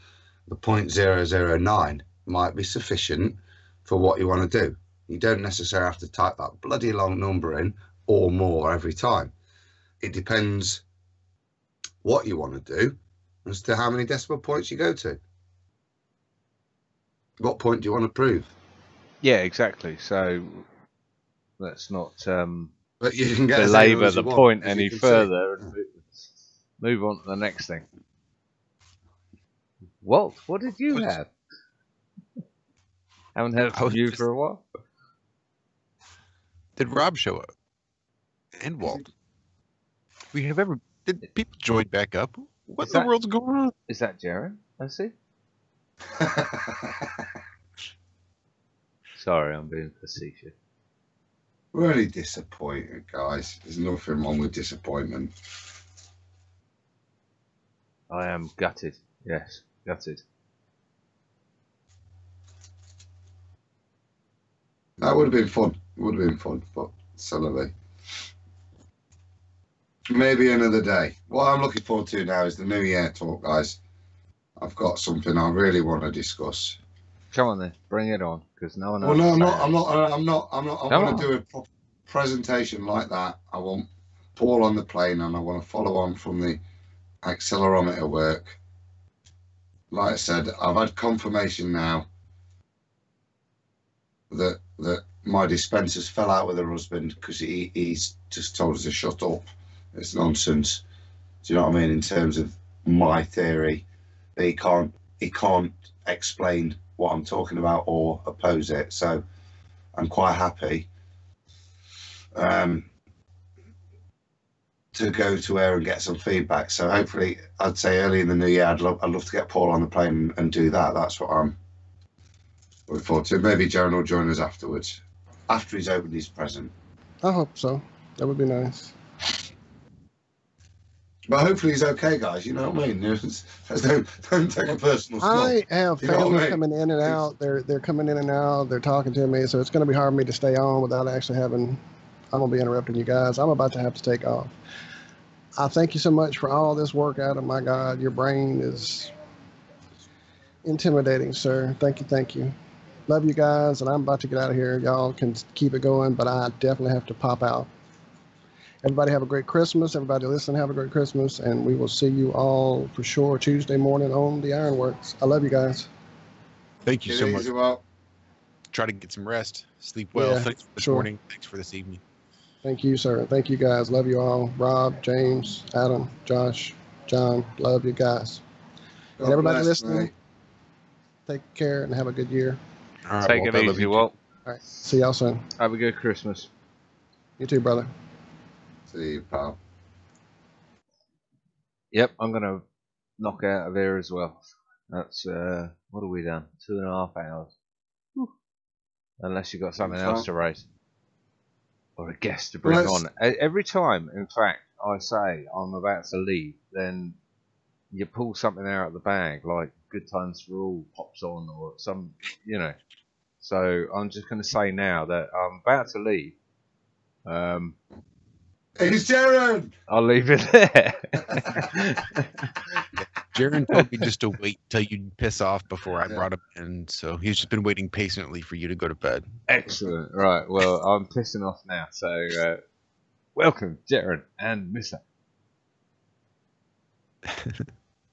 the 0.009 might be sufficient for what you want to do. You don't necessarily have to type that bloody long number in or more every time. It depends what you want to do as to how many decimal points you go to. What point do you want to prove? Yeah, exactly. So let's not but you can get belabor the point any further and move on to the next thing. Walt, what did you have? Haven't heard from you for a while. Did Rob show up? And Walt? Did people join back up? What in the world's going on? Is that Jared? I see. Sorry, I'm being facetious. Really disappointed, guys. There's nothing wrong with disappointment. I am gutted. Yes, gutted. That would have been fun. It would have been fun, but suddenly. Maybe another day. What I'm looking forward to now is the New Year talk, guys. I've got something I really want to discuss. Come on then, bring it on, because no one else. Well, no, I'm not. I want to do a presentation like that. I want Paul on the plane, and I want to follow on from the accelerometer work. like I said, I've had confirmation now that my dispensers fell out with her husband because he's just told us to shut up. It's nonsense. Do you know what I mean? In terms of my theory, that he can't explain what I'm talking about or oppose it. So I'm quite happy to go to her and get some feedback. So hopefully, I'd say early in the new year, I'd love to get Paul on the plane and do that. That's what I'm looking forward to. Maybe Jaron will join us afterwards, after he's opened his present. I hope so. That would be nice. But hopefully he's okay, guys. You know what I mean? Don't take a personal snub. I have family coming in and out. They're coming in and out. They're talking to me, so it's going to be hard for me to stay on without actually having. I'm going to be interrupting you guys. I'm about to have to take off. I thank you so much for all this work, Adam. My God, your brain is intimidating, sir. Thank you. Love you guys, and I'm about to get out of here. Y'all can keep it going, but I definitely have to pop out. Everybody have a great Christmas. Everybody listen, have a great Christmas, and we will see you all for sure Tuesday morning on the Ironworks. I love you guys. Thank you so much. Well. Try to get some rest. Sleep well. Yeah, thanks for this morning. Thanks for this evening. Thank you, sir. Thank you, guys. Love you all. Rob, James, Adam, Josh, John. Love you guys. And everybody listening, take care and have a good year. All right, Take it easy, Walt. All right. See y'all soon. Have a good Christmas. You too, brother. See you, pal. Yep, I'm going to knock out of here as well. That's, what have we done? 2.5 hours. Whew. Unless you've got something else to raise. Or a guest to bring on. Every time, in fact, I say I'm about to leave, then you pull something out of the bag, like Good Times for All pops on, or some, you know. So I'm just going to say now that I'm about to leave. It's Jaron! I'll leave it there. Jaron told me just to wait till you piss off before I brought him in, so he's just been waiting patiently for you to go to bed. Excellent. Right, well, I'm pissing off now, so welcome, Jaron and Mr.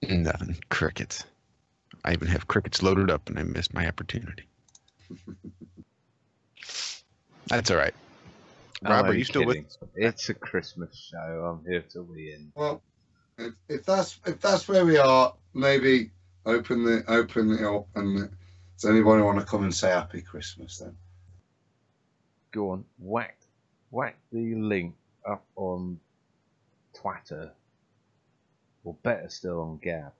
Nothing. Crickets. I even have crickets loaded up, and I missed my opportunity. That's all right. Rob, are you still with us? It's a Christmas show. I'm here till the end. Well, if that's where we are, maybe open it up, and does anybody want to come and say Happy Christmas then? Go on, whack the link up on Twitter, or better still on Gab.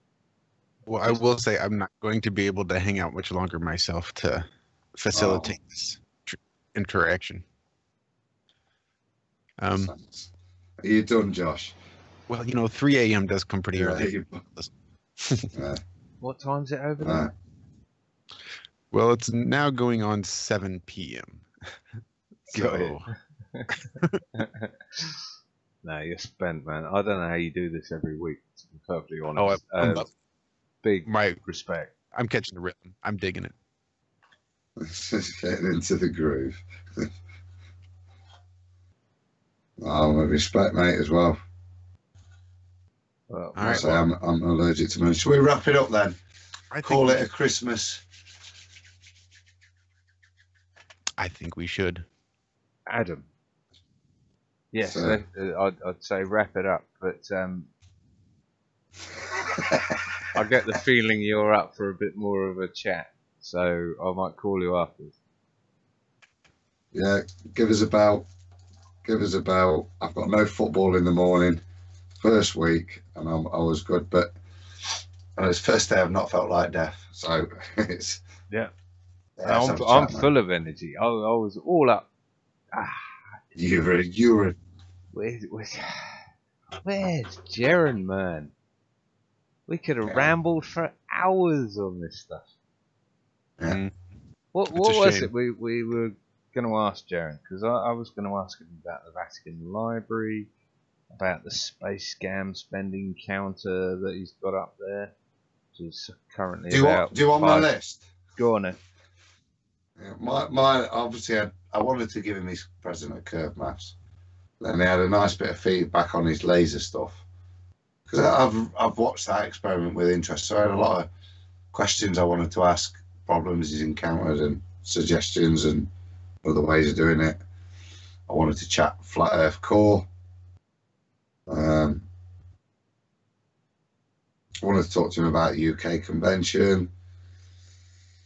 Well, I will say I'm not going to be able to hang out much longer myself to facilitate this interaction. Are you done, Josh? Well, 3 a.m. does come pretty early. What time's it over there? Well, it's now going on 7 p.m. So. No, you're spent, man. I don't know how you do this every week, to be perfectly honest. Big respect. I'm catching the rhythm. I'm digging it. Just getting into the groove. Respect, mate, as well. All right. So I'm allergic to moon. Shall we wrap it up then? Call it a Christmas. I think we should. Adam. Yes, I'd say wrap it up, but I get the feeling you're up for a bit more of a chat, so I might call you afterwards. Yeah, give us about. I've got no football in the morning, first week, and I was good, but it's first day I've not felt like death, so it's I'm full of energy. I was all up. You're. Where's Jaron, man? We could have rambled for hours on this stuff. Yeah. What was it we were going to ask Jaron? Because I was going to ask him about the Vatican Library, about the space scam spending counter that he's got up there, which is currently do you want my list? Go on then. Yeah, my obviously I wanted to give him his present at Curve Maths. Then they had a nice bit of feedback on his laser stuff, because I've watched that experiment with interest. So I had a lot of questions I wanted to ask, problems he's encountered, and suggestions and other ways of doing it. I wanted to chat Flat Earth Core. I wanted to talk to him about the UK convention.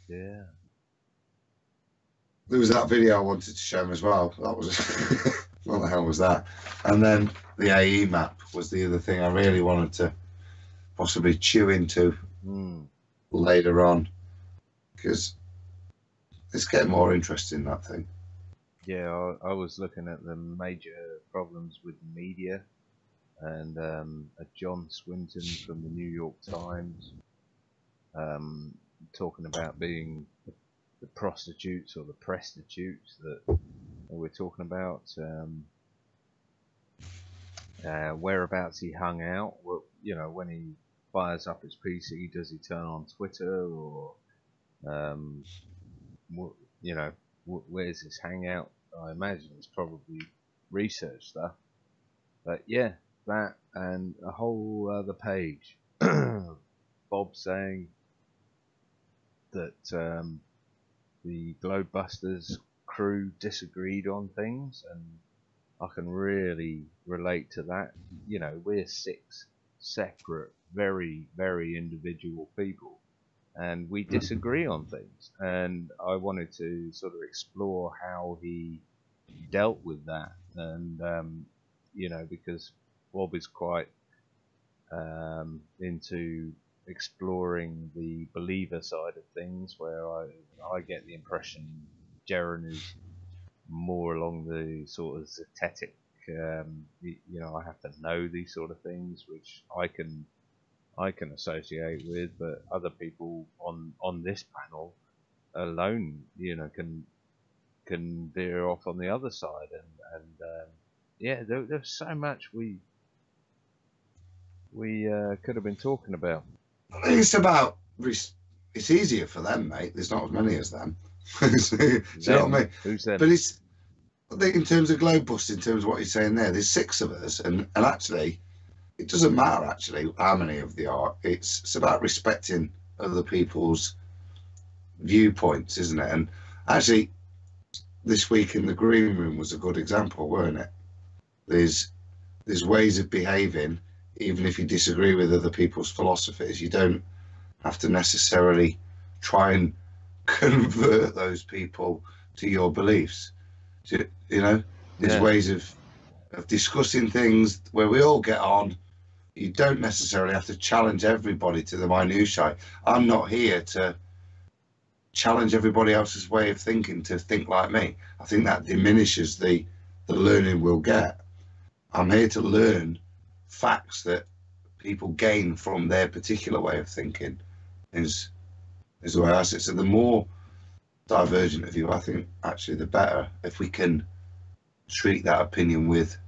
Yeah. There was that video I wanted to show him as well. That was what the hell was that? And then the AE map was the other thing I really wanted to possibly chew into later on, because it's getting more interesting, that thing. Yeah, I was looking at the major problems with media, and John Swinton from the New York Times talking about being the prostitutes or the prostitutes that we're talking about, whereabouts he hung out. Well, you know, when he fires up his PC, does he turn on Twitter, or you know, where's his hangout? I imagine it's probably research stuff. But yeah, that and a whole other page. Bob saying that the Globebusters crew disagreed on things, and I can really relate to that. You know, we're 6 separate, very, very individual people, and we disagree on things. And I wanted to sort of explore how he dealt with that, and you know, because Bob is quite into exploring the believer side of things, where I get the impression Jaren is more along the sort of zetetic, you know, I have to know these sort of things, which I can associate with, but other people on this panel alone, you know, can veer off on the other side, and yeah, there's so much we could have been talking about. It's about, it's easier for them, mate. There's not as many as them. Do you know what I mean? Who's them? But it's, I think in terms of Globebust, in terms of what you're saying there's 6 of us, and actually, it doesn't matter actually how many of there are. It's about respecting other people's viewpoints, isn't it? And actually, this week in the green room was a good example, weren't it? There's ways of behaving, even if you disagree with other people's philosophies. You don't have to necessarily try and convert those people to your beliefs. You know, there's ways of discussing things where we all get on. You don't necessarily have to challenge everybody to the minutiae. I'm not here to challenge everybody else's way of thinking to think like me. I think that diminishes the learning we'll get. I'm here to learn facts that people gain from their particular way of thinking, is the way I see it. So the more divergent of you, I think actually the better, if we can treat that opinion with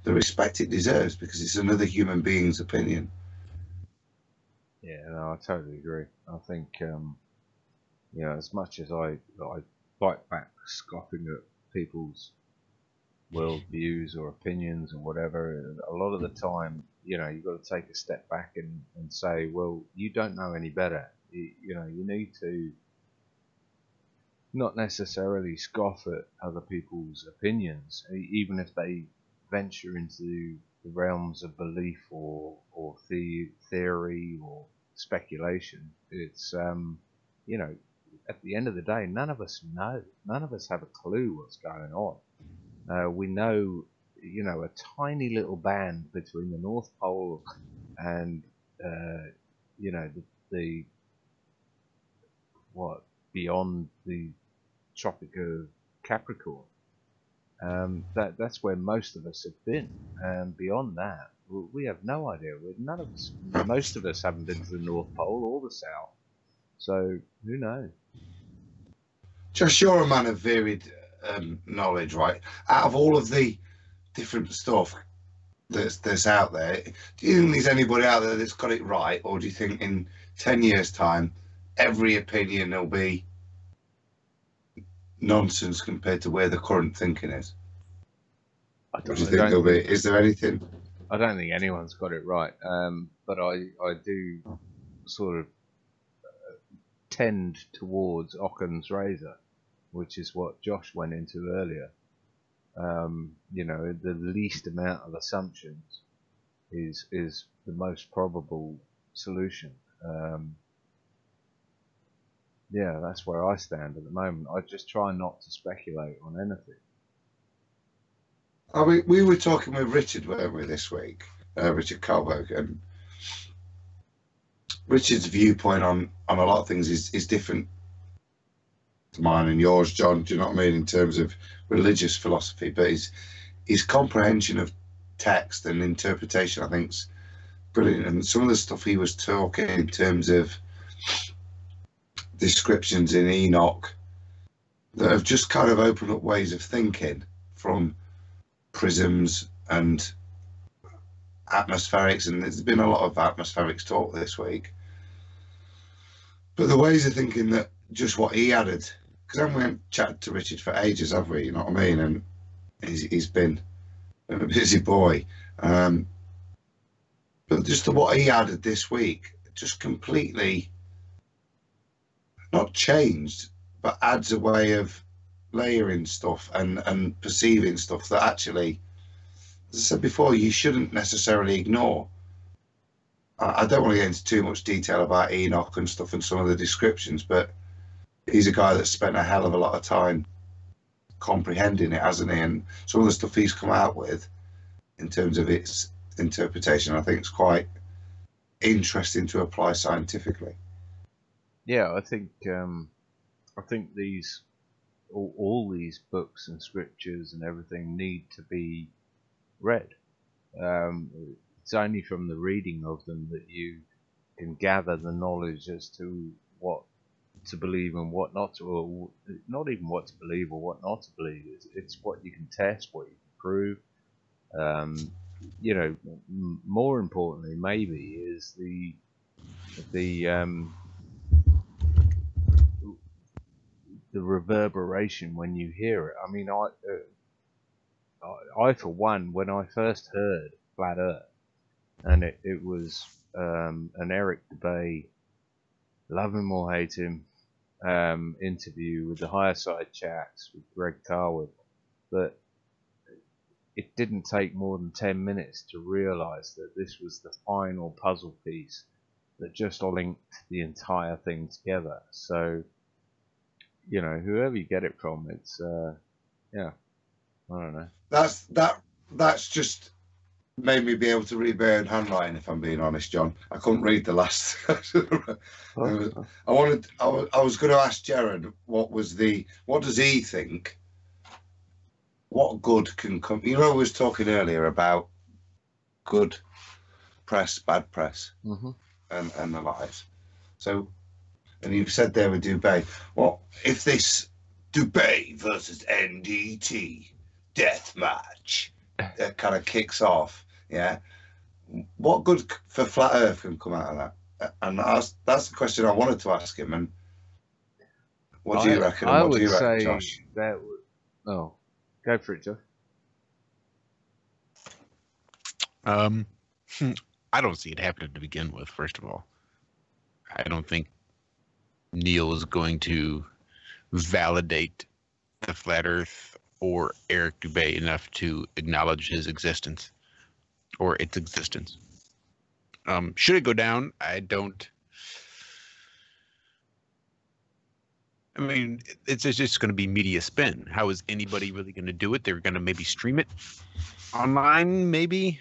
the respect it deserves, because it's another human being's opinion. Yeah, no, I totally agree. I think you know, as much as I fight back scoffing at people's world views or opinions or whatever, a lot of the time, you know, you've got to take a step back and say, well, you don't know any better. You know, you need to not necessarily scoff at other people's opinions, even if they venture into the realms of belief or theory or speculation. It's you know, at the end of the day, none of us know. None of us have a clue what's going on. We know, you know, a tiny little band between the North Pole and you know, the what beyond the Tropic of Capricorn. That's where most of us have been. Beyond that, we have no idea. None of us, most of us, haven't been to the North Pole or the South. So who knows? Josh, you're a man of varied knowledge, right? Out of all of the different stuff that's out there, do you think there's anybody out there that's got it right, or do you think in 10 years' time every opinion will be nonsense compared to where the current thinking is? I don't, do you think there'll be? Is there anything? I don't think anyone's got it right, but I do sort of tend towards Occam's razor, which is what Josh went into earlier. You know, the least amount of assumptions is the most probable solution. Yeah, that's where I stand at the moment. I just try not to speculate on anything. I mean, we were talking with Richard, weren't we, this week? Richard Carberg, and Richard's viewpoint on a lot of things is different to mine and yours, John. Do you know what I mean, in terms of religious philosophy? But his comprehension of text and interpretation, I think, is brilliant. And some of the stuff he was talking in terms of descriptions in Enoch that have just kind of opened up ways of thinking from prisms and atmospherics, and there's been a lot of atmospherics talk this week. But the ways of thinking that just what he added, because I haven't chatted to Richard for ages, have we? You know what I mean? And he's been a busy boy. But just what he added this week, just completely not changed, but adds a way of layering stuff and perceiving stuff that actually, as I said before, you shouldn't necessarily ignore. I don't want to get into too much detail about Enoch and stuff and some of the descriptions, but he's a guy that's spent a hell of a lot of time comprehending it, hasn't he? And some of the stuff he's come out with in terms of its interpretation, I think, is quite interesting to apply scientifically. Yeah, I think these all these books and scriptures and everything need to be read. It's only from the reading of them that you can gather the knowledge as to what to believe and what not to, or not even what to believe or what not to believe. It's what you can test, what you can prove. You know, more importantly, maybe is the reverberation when you hear it. I mean, I for one, when I first heard Flat Earth, and it was an Eric DeBay, love him or hate him, interview with the Higher Side Chats with Greg Tarwood, but it didn't take more than 10 minutes to realise that this was the final puzzle piece that just linked the entire thing together. So, you know, whoever you get it from, it's yeah, I don't know. That's just made me be able to read my own handwriting, if I'm being honest, John. I couldn't read the last. I was going to ask Jared what does he think? What good can come? You know, I was talking earlier about good press, bad press, and the likes. So, and you said there with Dubé. Well, if this Dubé versus NDT death match kind of kicks off, yeah, what good for Flat Earth can come out of that? And that's the question I wanted to ask him. And what do you reckon? I what would do you reckon, say Josh? that would. Oh, go for it, Josh. I don't see it happening to begin with. First of all, I don't think Neil is going to validate the Flat Earth or Eric Dubé enough to acknowledge his existence or its existence. Should it go down? I mean, it's just going to be media spin. How is anybody really going to do it? They're going to maybe stream it online, maybe.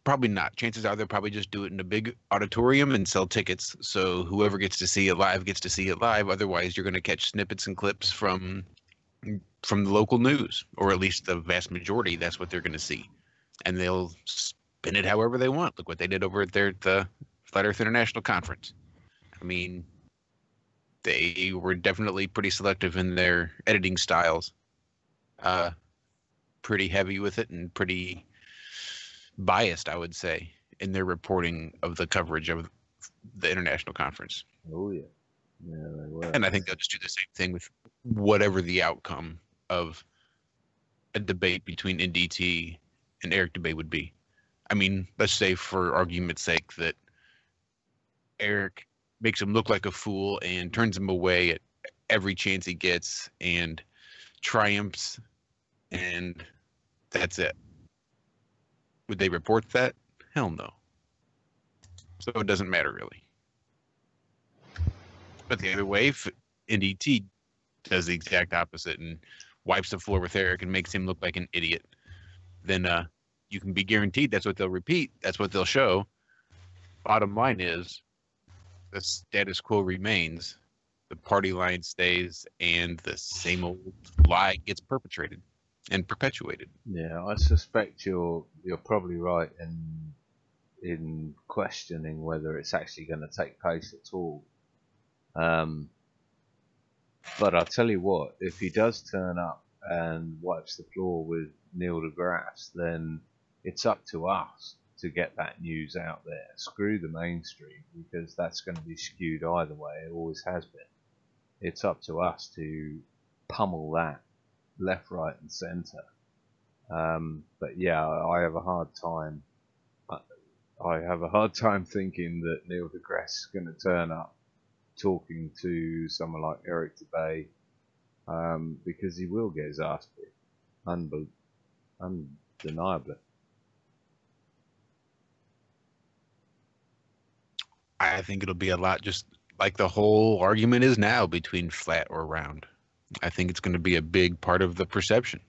Probably not. Chances are they'll probably just do it in a big auditorium and sell tickets. So whoever gets to see it live gets to see it live. Otherwise, you're going to catch snippets and clips from the local news, or at least the vast majority. That's what they're going to see, and they'll spin it however they want. Look what they did over at the Flat Earth International Conference. I mean, they were definitely pretty selective in their editing styles. Pretty heavy with it and pretty biased, I would say, in their reporting of the coverage of the international conference. Oh yeah, yeah, they were. And I think they'll just do the same thing with whatever the outcome of a debate between NDT and Eric Dubé would be. I mean, let's say for argument's sake that Eric makes him look like a fool and turns him away at every chance he gets and triumphs, and that's it. Would they report that? Hell no. So it doesn't matter really. But the other way, if NDT does the exact opposite and wipes the floor with Eric and makes him look like an idiot, then you can be guaranteed that's what they'll repeat. That's what they'll show. Bottom line is, the status quo remains, the party line stays, and the same old lie gets perpetrated and perpetuated. Yeah, I suspect you're probably right in questioning whether it's actually going to take place at all. But I'll tell you what, if he does turn up and wipes the floor with Neil deGrasse, then it's up to us to get that news out there. Screw the mainstream, because that's going to be skewed either way. It always has been. It's up to us to pummel that left, right, and centre. But yeah, I have a hard time. I have a hard time thinking that Neil deGrasse is going to turn up talking to someone like Eric Dubay, because he will get his ass beat, undeniably. I think it'll be a lot just like the whole argument is now between flat or round. I think it's going to be a big part of the perception.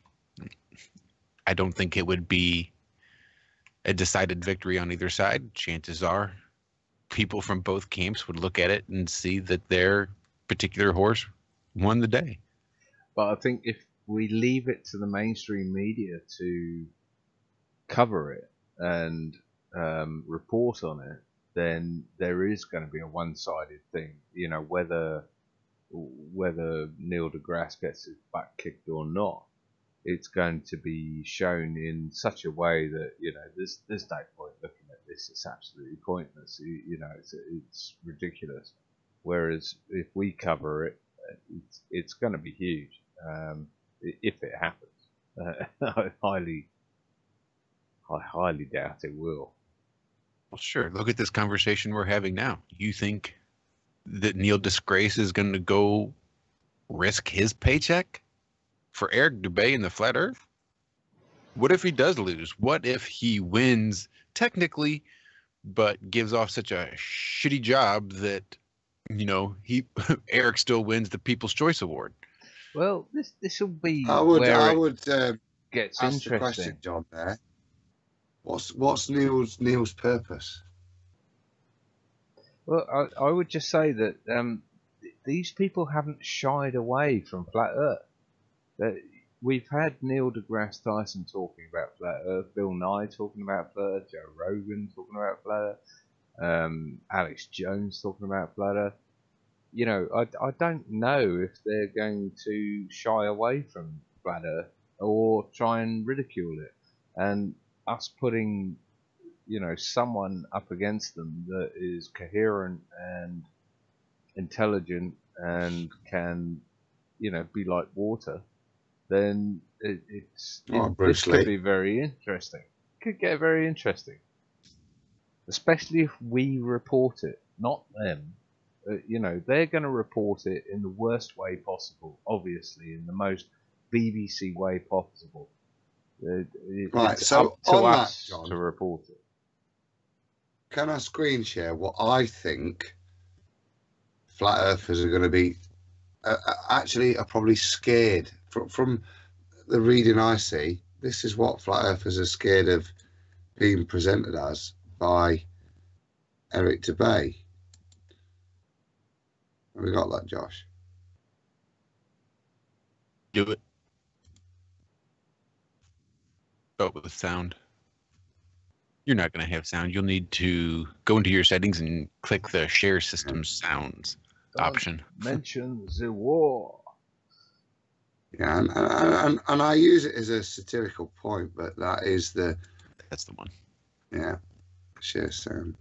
I don't think it would be a decided victory on either side. Chances are people from both camps would look at it and see that their particular horse won the day. But I think if we leave it to the mainstream media to cover it and report on it, then there is going to be a one-sided thing. You know, whether Neil deGrasse gets his butt kicked or not, it's going to be shown in such a way that, you know, there's no point looking at this. It's absolutely pointless. You know, it's ridiculous. Whereas if we cover it, it's going to be huge, if it happens. I highly doubt it will. Well, sure. Look at this conversation we're having now. You think that Neil deGrasse is going to go risk his paycheck for Eric Dubay and the Flat Earth? What if he does lose? What if he wins technically, but gives off such a shitty job that, you know, Eric still wins the People's Choice Award? Well, this will be. I would gets ask interesting. the question, John. There, what's Neil's purpose? Well, I would just say that these people haven't shied away from Flat Earth. We've had Neil deGrasse Tyson talking about Flat Earth, Bill Nye talking about Flat Earth, Joe Rogan talking about Flat Earth, Alex Jones talking about Flat Earth. You know, I don't know if they're going to shy away from Flat Earth or try and ridicule it. And us putting, you know, someone up against them that is coherent and intelligent and can, you know, be like water, then this could be very interesting. Could get very interesting, especially if we report it, not them. You know, they're going to report it in the worst way possible, obviously, in the most BBC way possible. It's up to us to report it. Can I screen share what I think Flat Earthers are going to be? Actually, are probably scared from the reading I see. This is what Flat Earthers are scared of being presented as by Eric Dubay. Have we got that, Josh? Do it. Oh, with sound. You're not going to have sound. You'll need to go into your settings and click the share system sounds option. Mention the war. Yeah, and I use it as a satirical point, but that's the one. Yeah, share sound.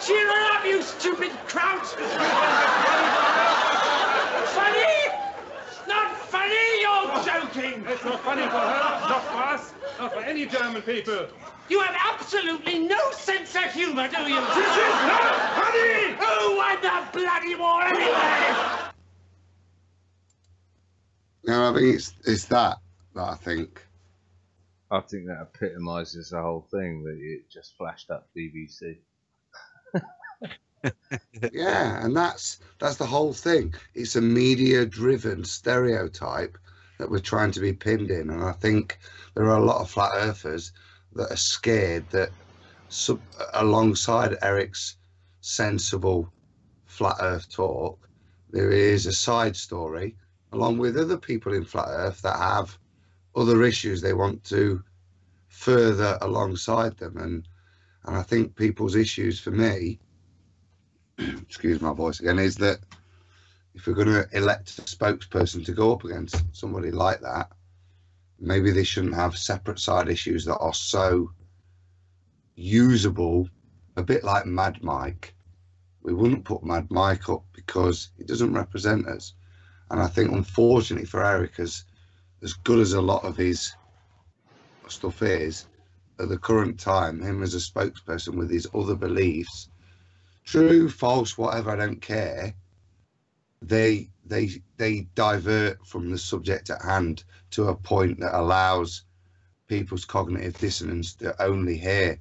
Cheer joking! It's not funny for her, not for us, not for any German people. You have absolutely no sense of humor, do you? This is not funny! Who won the bloody war anyway? No, I think it's that I think. I think that epitomises the whole thing, that it just flashed up BBC. Yeah, and that's the whole thing. It's a media-driven stereotype that we're trying to be pinned in, and I think there are a lot of flat earthers that are scared that alongside Eric's sensible flat earth talk, there is a side story along with other people in flat earth that have other issues they want to further alongside them, and I think people's issues for me, excuse my voice again, is that if we're going to elect a spokesperson to go up against somebody like that, maybe they shouldn't have separate side issues that are so usable, a bit like Mad Mike. We wouldn't put Mad Mike up because he doesn't represent us. And I think, unfortunately for Eric, as good as a lot of his stuff is, at the current time, him as a spokesperson with his other beliefs, true, false, whatever, I don't care, they divert from the subject at hand to a point that allows people's cognitive dissonance to only hear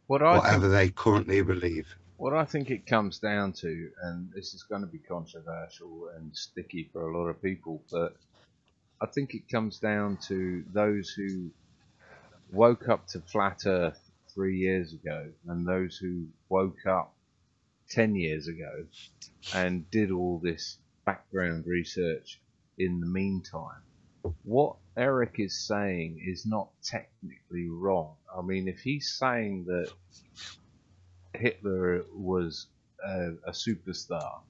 whatever they currently believe. What I think it comes down to, and this is going to be controversial and sticky for a lot of people, but I think it comes down to those who woke up to flat Earth 3 years ago and those who woke up 10 years ago and did all this background research in the meantime. What Eric is saying is not technically wrong. I mean, if he's saying that Hitler was a superstar,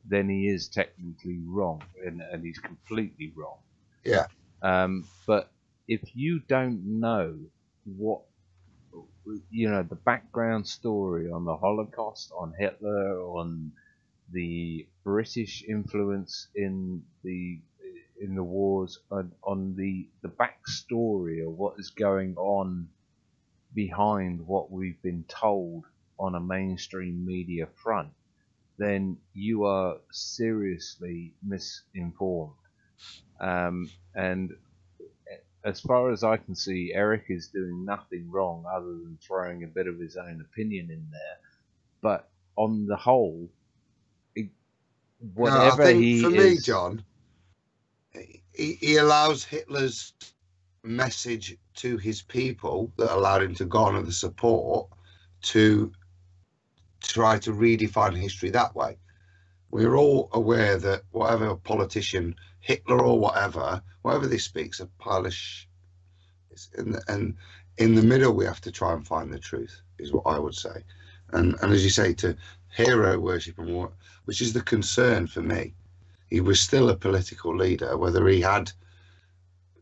then he is technically wrong, and he's completely wrong. Yeah. But if you don't know what, the background story on the Holocaust, on Hitler, on the British influence in the wars, on the backstory of what is going on behind what we've been told on a mainstream media front, then you are seriously misinformed. And as far as I can see, Eric is doing nothing wrong other than throwing a bit of his own opinion in there. But on the whole, whatever I think he for is, me, John, he allows Hitler's message to his people that allowed him to garner the support to try to redefine history that way. We're all aware that whatever politician, Hitler or whatever they speak's a pile of and in the middle we have to try and find the truth, is what I would say. And as you say, to hero worship and what, which is the concern for me. He was still a political leader, whether he had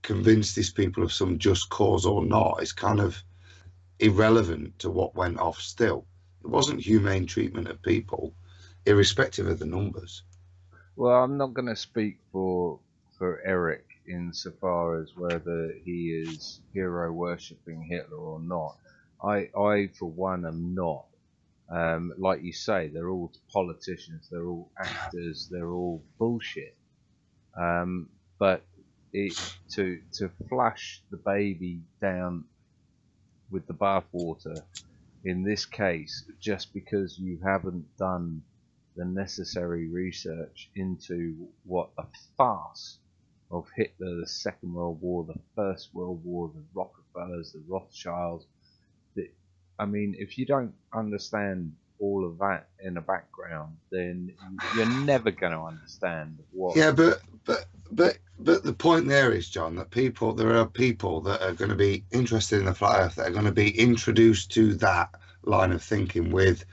convinced his people of some just cause or not is kind of irrelevant to what went off still. It wasn't humane treatment of people, irrespective of the numbers. Well, I'm not going to speak for Eric insofar as whether he is hero worshipping Hitler or not. I for one am not. Like you say, they're all politicians, they're all actors, they're all bullshit. But to flush the baby down with the bathwater in this case, just because you haven't done the necessary research into what a farce of Hitler, the Second World War, the First World War, the Rockefellers, the Rothschilds. I mean, if you don't understand all of that in the background, then you're never going to understand what. Yeah, but the point there is, John, that there are people that are going to be interested in the flat Earth that are going to be introduced to that line of thinking with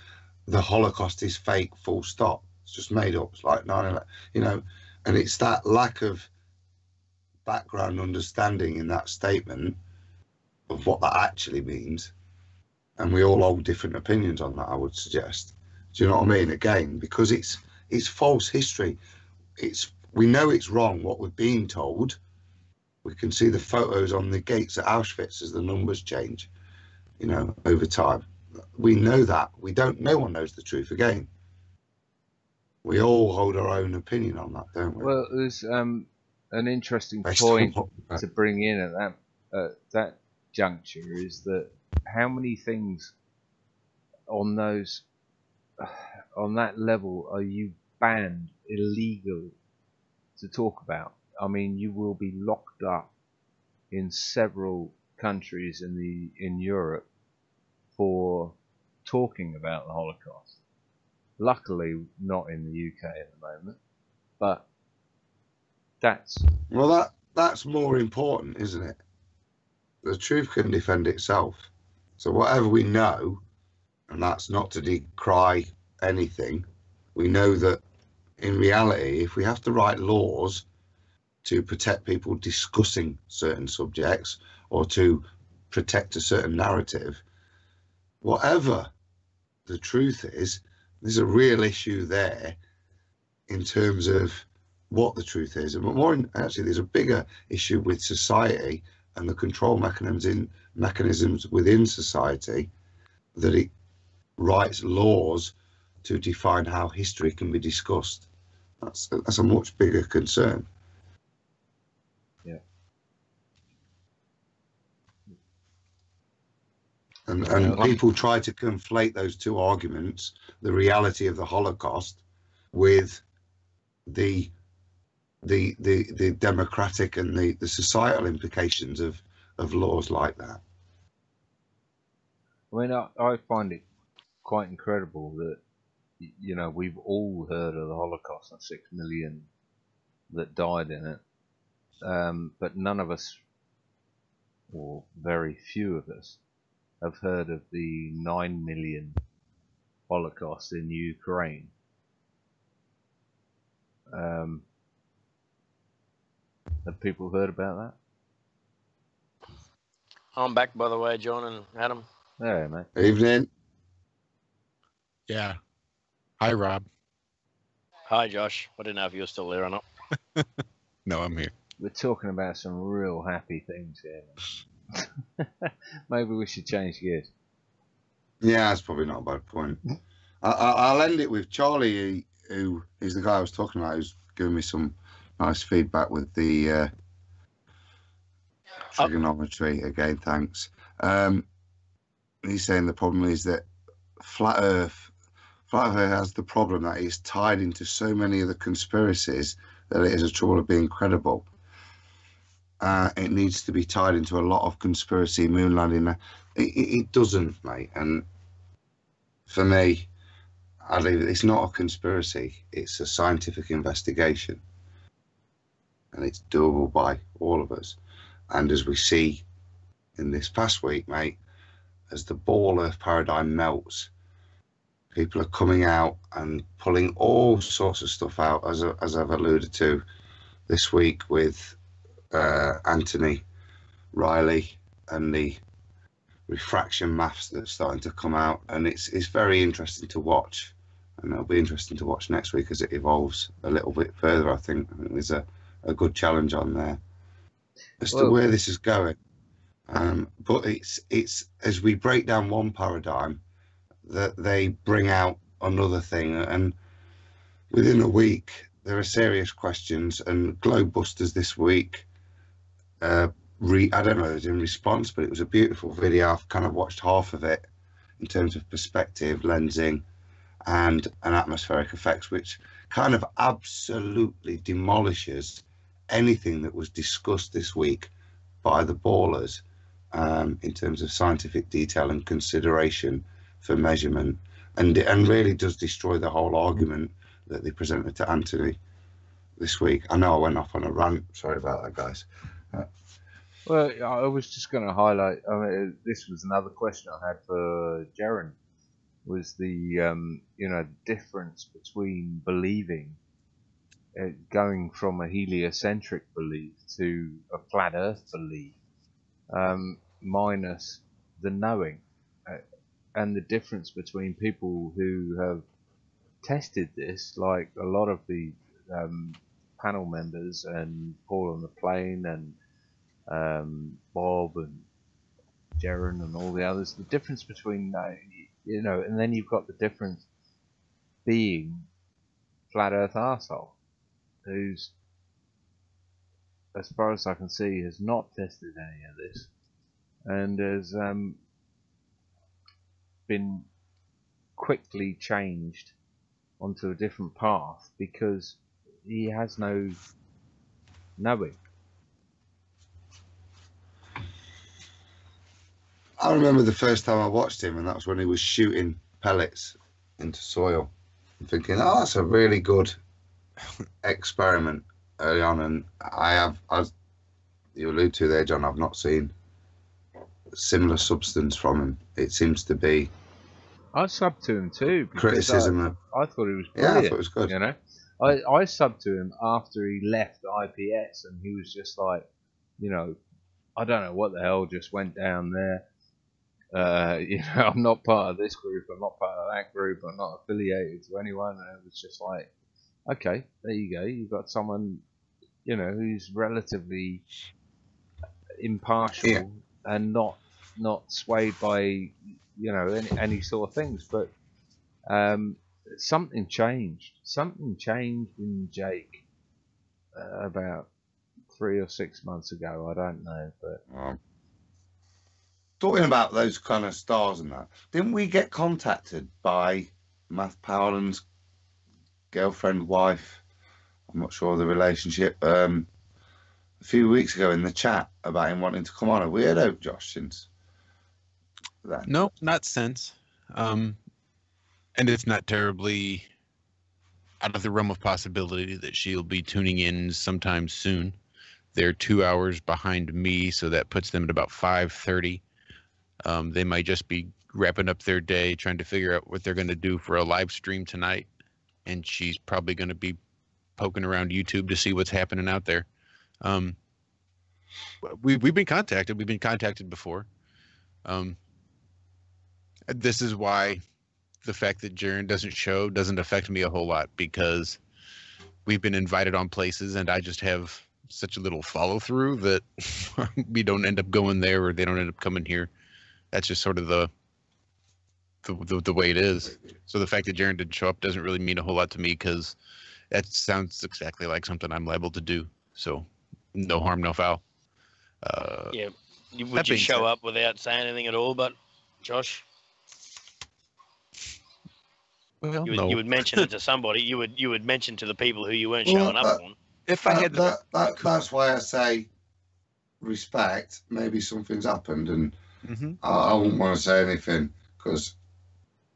the Holocaust is fake, full stop. It's just made up. It's like 9/11, and it's that lack of background understanding in that statement of what that actually means. And we all hold different opinions on that, I would suggest. Do you know what I mean? Again, because it's false history. It's we know it's wrong what we're being told. We can see the photos on the gates at Auschwitz as the numbers change, you know, over time. We know that. No one knows the truth again. We all hold our own opinion on that, don't we? Well, there's an interesting Based point on what- to bring in at that juncture is that how many things on those on that level are you banned illegally to talk about? I mean, you will be locked up in several countries in Europe for talking about the Holocaust. Luckily, not in the UK at the moment, but that's more important, isn't it? The truth can defend itself. So whatever we know, and that's not to decry anything, we know that in reality, if we have to write laws to protect people discussing certain subjects or to protect a certain narrative, whatever the truth is, there's a real issue there in terms of what the truth is. And actually, there's a bigger issue with society and the control mechanisms within society, that it writes laws to define how history can be discussed. That's a much bigger concern. Yeah. And people try to conflate those two arguments, the reality of the Holocaust with the democratic and the societal implications of laws like that. I mean, I find it quite incredible that, you know, we've all heard of the Holocaust and 6 million that died in it, but none of us, or very few of us, have heard of the 9 million Holocaust in Ukraine. Have people heard about that? I'm back, by the way, John and Adam. Yeah, mate. Evening. Yeah. Hi, Rob. Hi, Josh. I didn't know if you were still there or not. No, I'm here. We're talking about some real happy things here. Maybe we should change gears. Yeah, that's probably not a bad point. I'll end it with Charlie, who is the guy I was talking about, who's giving me some nice feedback with the trigonometry. Again, thanks. He's saying the problem is that Flat Earth has the problem that it's tied into so many of the conspiracies that it has a trouble of being credible. It needs to be tied into a lot of conspiracy moon landing. It doesn't, mate. And for me, I leave it. It's not a conspiracy. It's a scientific investigation, and it's doable by all of us. And as we see in this past week, mate, as the ball Earth paradigm melts, people are coming out and pulling all sorts of stuff out, as I've alluded to this week with Anthony Riley and the refraction maths that's starting to come out, and it's very interesting to watch, and it'll be interesting to watch next week as it evolves a little bit further. I think there's a good challenge on there as to where this is going. But it's as we break down one paradigm that they bring out another thing, and within a week there are serious questions. And Globebusters this week, I don't know if it was in response, but it was a beautiful video. I've kind of watched half of it in terms of perspective, lensing, and an atmospheric effects, which kind of absolutely demolishes anything that was discussed this week by the ballers in terms of scientific detail and consideration for measurement, and really does destroy the whole argument that they presented to Anthony this week. I know I went off on a rant. Sorry about that, guys. Well, I was just going to highlight. I mean, this was another question I had for Jaren. Was the difference between believing, going from a heliocentric belief to a flat Earth belief, minus the knowing, and the difference between people who have tested this, like a lot of the panel members and Paul on the plane and Bob and Jaren and all the others. The difference between and then you've got the difference being Flat Earth arsehole, who's, as far as I can see, has not tested any of this and has been quickly changed onto a different path because he has no knowing. I remember the first time I watched him, and that was when he was shooting pellets into soil. I'm thinking, oh, that's a really good experiment early on. And I have, as you allude to there, John, I've not seen similar substance from him. It seems to be. I subbed to him too. Criticism. I thought he was brilliant. Yeah, I thought it was good. You know, I subbed to him after he left IPS, and he was just like, you know, I don't know what the hell just went down there. You know, I'm not part of this group. I'm not part of that group. I'm not affiliated to anyone. And it was just like, okay, there you go. You've got someone, you know, who's relatively impartial and not swayed by, you know, any sort of things. But something changed. Something changed in Jake about 3 or 6 months ago. I don't know, but. Talking about those kind of stars and that, didn't we get contacted by Matt Powell's girlfriend, wife? I'm not sure of the relationship. A few weeks ago in the chat about him wanting to come on. A weirdo, Josh, since then. No, not since. And it's not terribly out of the realm of possibility that she'll be tuning in sometime soon. They're 2 hours behind me, so that puts them at about 5:30. They might just be wrapping up their day, trying to figure out what they're going to do for a live stream tonight. And she's probably going to be poking around YouTube to see what's happening out there. We've been contacted. We've been contacted before. This is why the fact that Jaren doesn't show doesn't affect me a whole lot, because we've been invited on places and I just have such a little follow through that we don't end up going there or they don't end up coming here. That's just sort of the way it is. So the fact that Jaren didn't show up doesn't really mean a whole lot to me, because that sounds exactly like something I'm liable to do. So no harm, no foul. Yeah. Would you show up without saying anything at all, but Josh? Well, you would mention it to somebody. You would mention to the people who you weren't showing up on. If I had that's why I say respect. Maybe something's happened, and I wouldn't want to say anything, because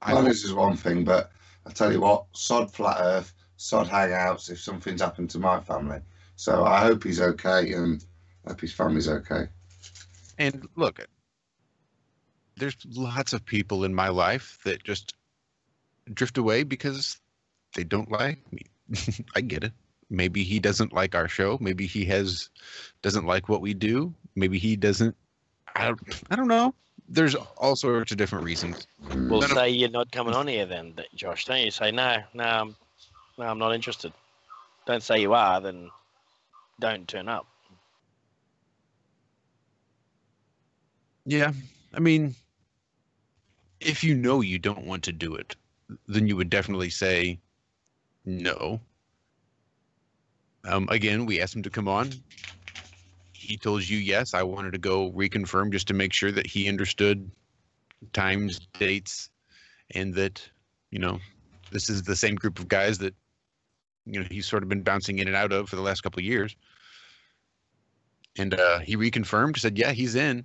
honest is one thing, but I tell you what, sod Flat Earth, sod Hangouts if something's happened to my family. So I hope he's okay, and I hope his family's okay. And look, there's lots of people in my life that just drift away because they don't like me. I get it. Maybe he doesn't like our show. Maybe he doesn't like what we do. Maybe he doesn't. I don't know. There's all sorts of different reasons. Well, say you're not coming on here then, Josh. Don't you say no, I'm not interested. Don't say you are, then don't turn up. Yeah, I mean, if you know you don't want to do it, then you would definitely say no. Again, we asked him to come on. He told you yes. I wanted to go reconfirm just to make sure that he understood times, dates, and that, you know, this is the same group of guys that, you know, he's sort of been bouncing in and out of for the last couple of years. And he reconfirmed, said, yeah, he's in.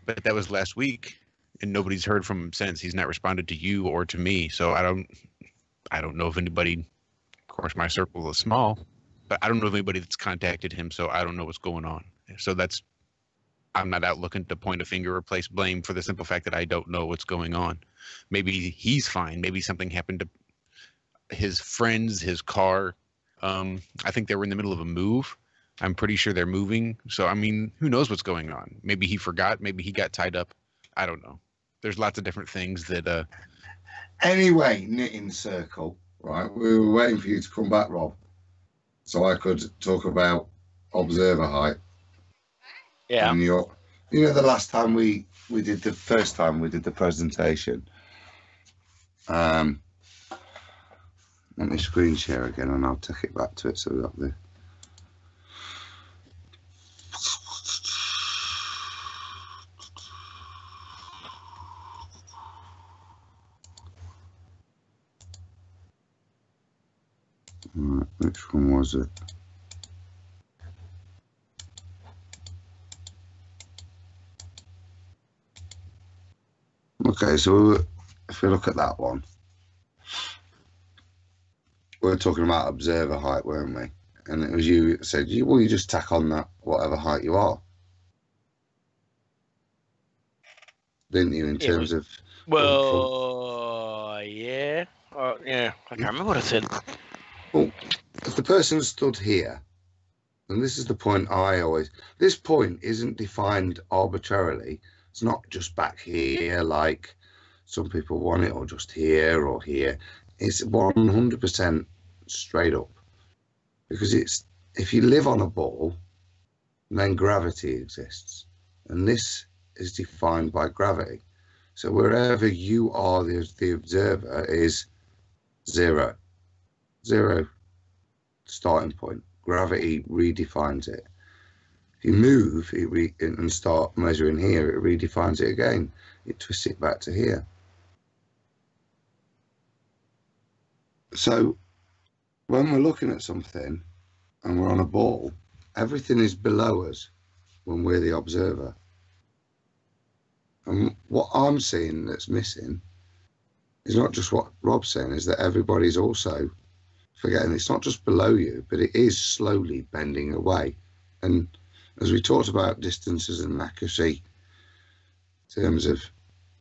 But that was last week, and nobody's heard from him since. He's not responded to you or to me. So I don't know if anybody, of course, my circle is small, but I don't know of anybody that's contacted him. So I don't know what's going on. So I'm not out looking to point a finger or place blame for the simple fact that I don't know what's going on. Maybe he's fine. Maybe something happened to his friends, his car. I think they were in the middle of a move. I'm pretty sure they're moving. So, I mean, who knows what's going on? Maybe he forgot. Maybe he got tied up. I don't know. There's lots of different things that... Anyway, knitting circle, right? We were waiting for you to come back, Rob. So I could talk about observer height. Yeah. And you know, the last time we did the first time we did the presentation. Let me screen share again, and I'll take it back to it. So we got the. Right, which one was it? Okay, so if we look at that one, we were talking about observer height, weren't we? And it was you that said, well, you just tack on that whatever height you are, didn't you? In terms of well, yeah, yeah. I can't remember what I said. Well, if the person stood here, and this is the point I always. This point isn't defined arbitrarily. It's not just back here like some people want it, or just here or here. It's 100% straight up, because it's, if you live on a ball, then gravity exists, and this is defined by gravity. So wherever you are, the observer is zero starting point. Gravity redefines it. If you move and start measuring here, it redefines it again. It twists it back to here. So when we're looking at something and we're on a ball, everything is below us when we're the observer. And what I'm seeing that's missing is not just what Rob's saying, is that everybody's also forgetting it's not just below you, but it is slowly bending away. And as we talked about distances and accuracy, in terms of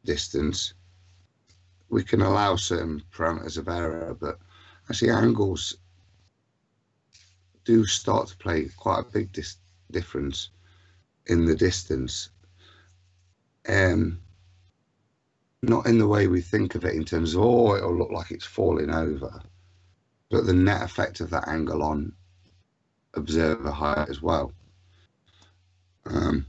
distance, we can allow certain parameters of error, but actually angles do start to play quite a big difference in the distance. Not in the way we think of it in terms of, oh, it'll look like it's falling over, but the net effect of that angle on observer height as well. But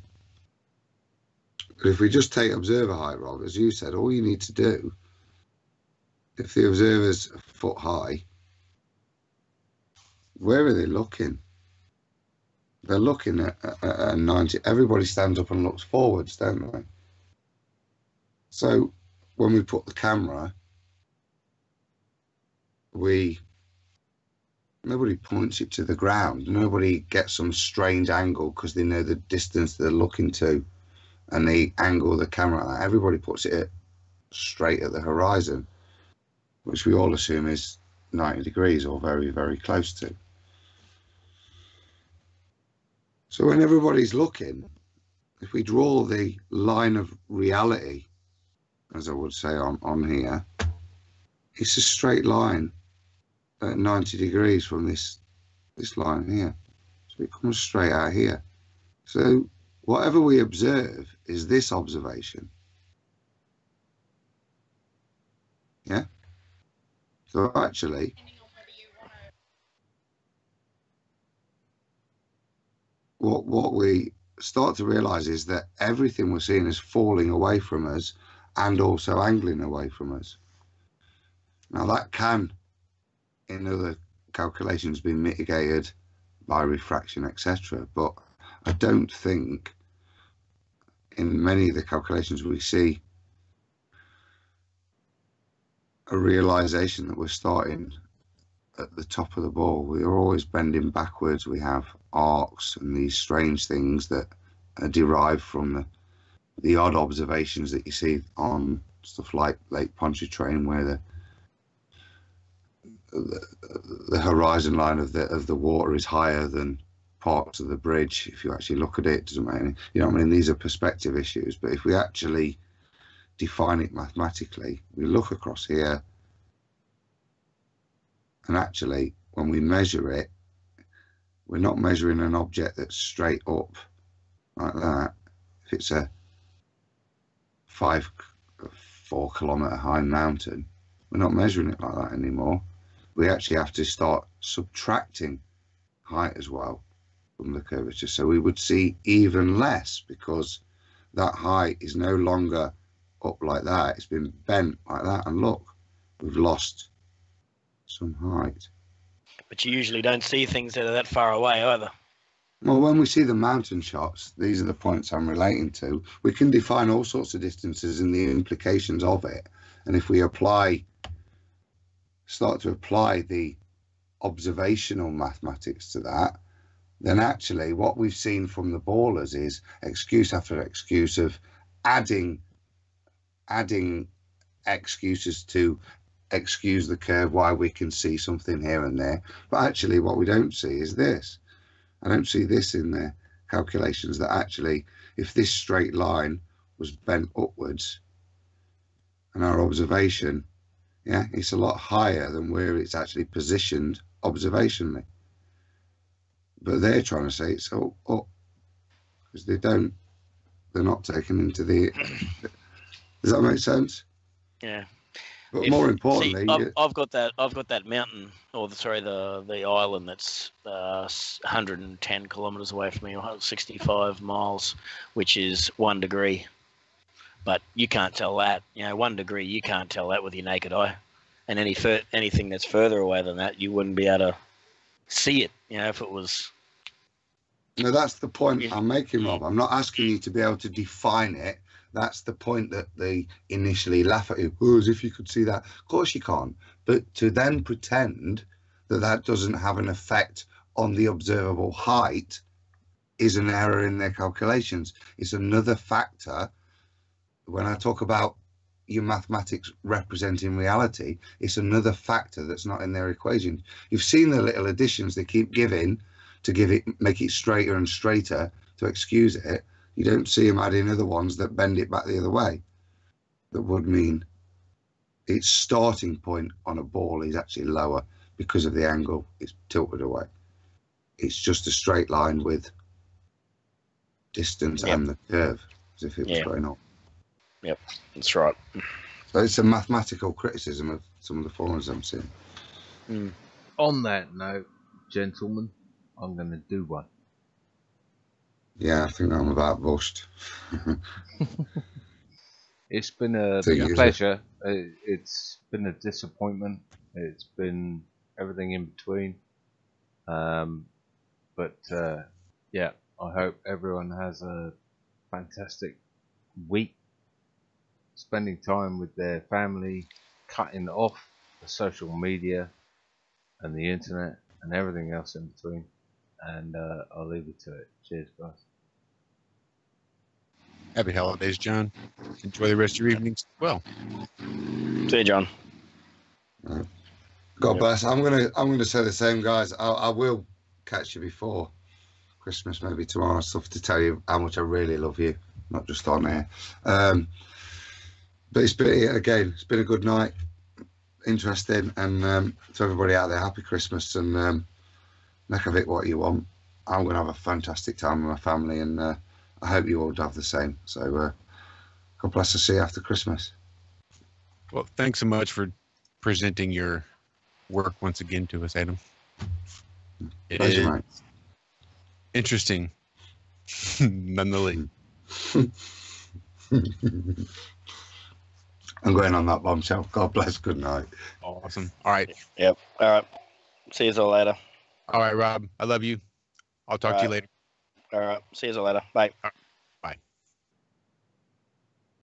if we just take observer height, Rob, as you said, all you need to do, if the observer's a foot high, where are they looking? They're looking at 90. Everybody stands up and looks forwards, don't they? So when we put the camera, nobody points it to the ground. Nobody gets some strange angle because they know the distance they're looking to, and they angle the camera like that. Everybody puts it straight at the horizon, which we all assume is 90 degrees or very, very close to. So when everybody's looking, if we draw the line of reality, as I would say on here, it's a straight line at 90 degrees from this line here. So it comes straight out here. So whatever we observe is this observation. Yeah? So actually, what we start to realize is that everything we're seeing is falling away from us and also angling away from us. Now that can, in other calculations, be mitigated by refraction, etc. But I don't think in many of the calculations we see a realization that we're starting at the top of the ball. We're always bending backwards. We have arcs and these strange things that are derived from the odd observations that you see on stuff like Lake Pontchartrain, where the horizon line of the water is higher than parts of the bridge. If you actually look at it, it doesn't make any, you know what I mean? These are perspective issues, but if we actually define it mathematically, we look across here, and actually when we measure it, we're not measuring an object that's straight up like that. If it's a 4 kilometer high mountain, we're not measuring it like that anymore. We actually have to start subtracting height as well from the curvature. So we would see even less because that height is no longer up like that. It's been bent like that. And look, we've lost some height. But you usually don't see things that are that far away either. Well, when we see the mountain shots, these are the points I'm relating to. We can define all sorts of distances and the implications of it. And if we start to apply the observational mathematics to that, then actually what we've seen from the ballers is excuse after excuse of adding excuses to excuse the curve why we can see something here and there. But actually what we don't see is this. I don't see this in the calculations, that actually if this straight line was bent upwards and our observation, yeah, it's a lot higher than where it's actually positioned observationally. But they're trying to say it's up because they're not taken into the. Does that make sense? Yeah. But more importantly, I've got that mountain, or the island that's 110 kilometers away from me, 65 miles, which is 1 degree. But you can't tell that. 1 degree, you can't tell that with your naked eye. And anything that's further away than that, you wouldn't be able to see it. If it was. No, that's the point I'm making, Rob. I'm not asking you to be able to define it. That's the point that they initially laugh at you. Oh, as if you could see that. Of course you can't. But to then pretend that that doesn't have an effect on the observable height is an error in their calculations. It's another factor. When I talk about your mathematics representing reality, it's another factor that's not in their equation. You've seen the little additions they keep giving to make it straighter and straighter to excuse it. You don't see them adding other ones that bend it back the other way. That would mean its starting point on a ball is actually lower because of the angle it's tilted away. It's just a straight line with distance and the curve, as if it was going up. Yep, that's right. So it's a mathematical criticism of some of the forms I'm seeing. On that note, gentlemen, I'm going to do one. Yeah, I think I'm about bushed. It's been a pleasure. It's been a disappointment. It's been everything in between. But yeah, I hope everyone has a fantastic week, spending time with their family, cutting off the social media and the internet and everything else in between. And I'll leave it to it. Cheers, guys. Happy holidays, John. Enjoy the rest of your evenings as well. See you, John. God bless. I'm gonna say the same, guys. I will catch you before Christmas, maybe tomorrow, stuff to tell you how much I really love you, not just on air. But it's been a good night, interesting, and to everybody out there, happy Christmas, and make of it what you want. I'm gonna have a fantastic time with my family, and I hope you all have the same. So God bless. To see you after Christmas. Well, thanks so much for presenting your work once again to us, Adam. It Pleasure, is mate. Interesting, nonetheless. I'm going on that bombshell. God bless. Good night. Awesome. All right. Yep. All right. See you all later. All right, Rob. I love you. I'll talk to you later. All right. See you all later. Bye. All right.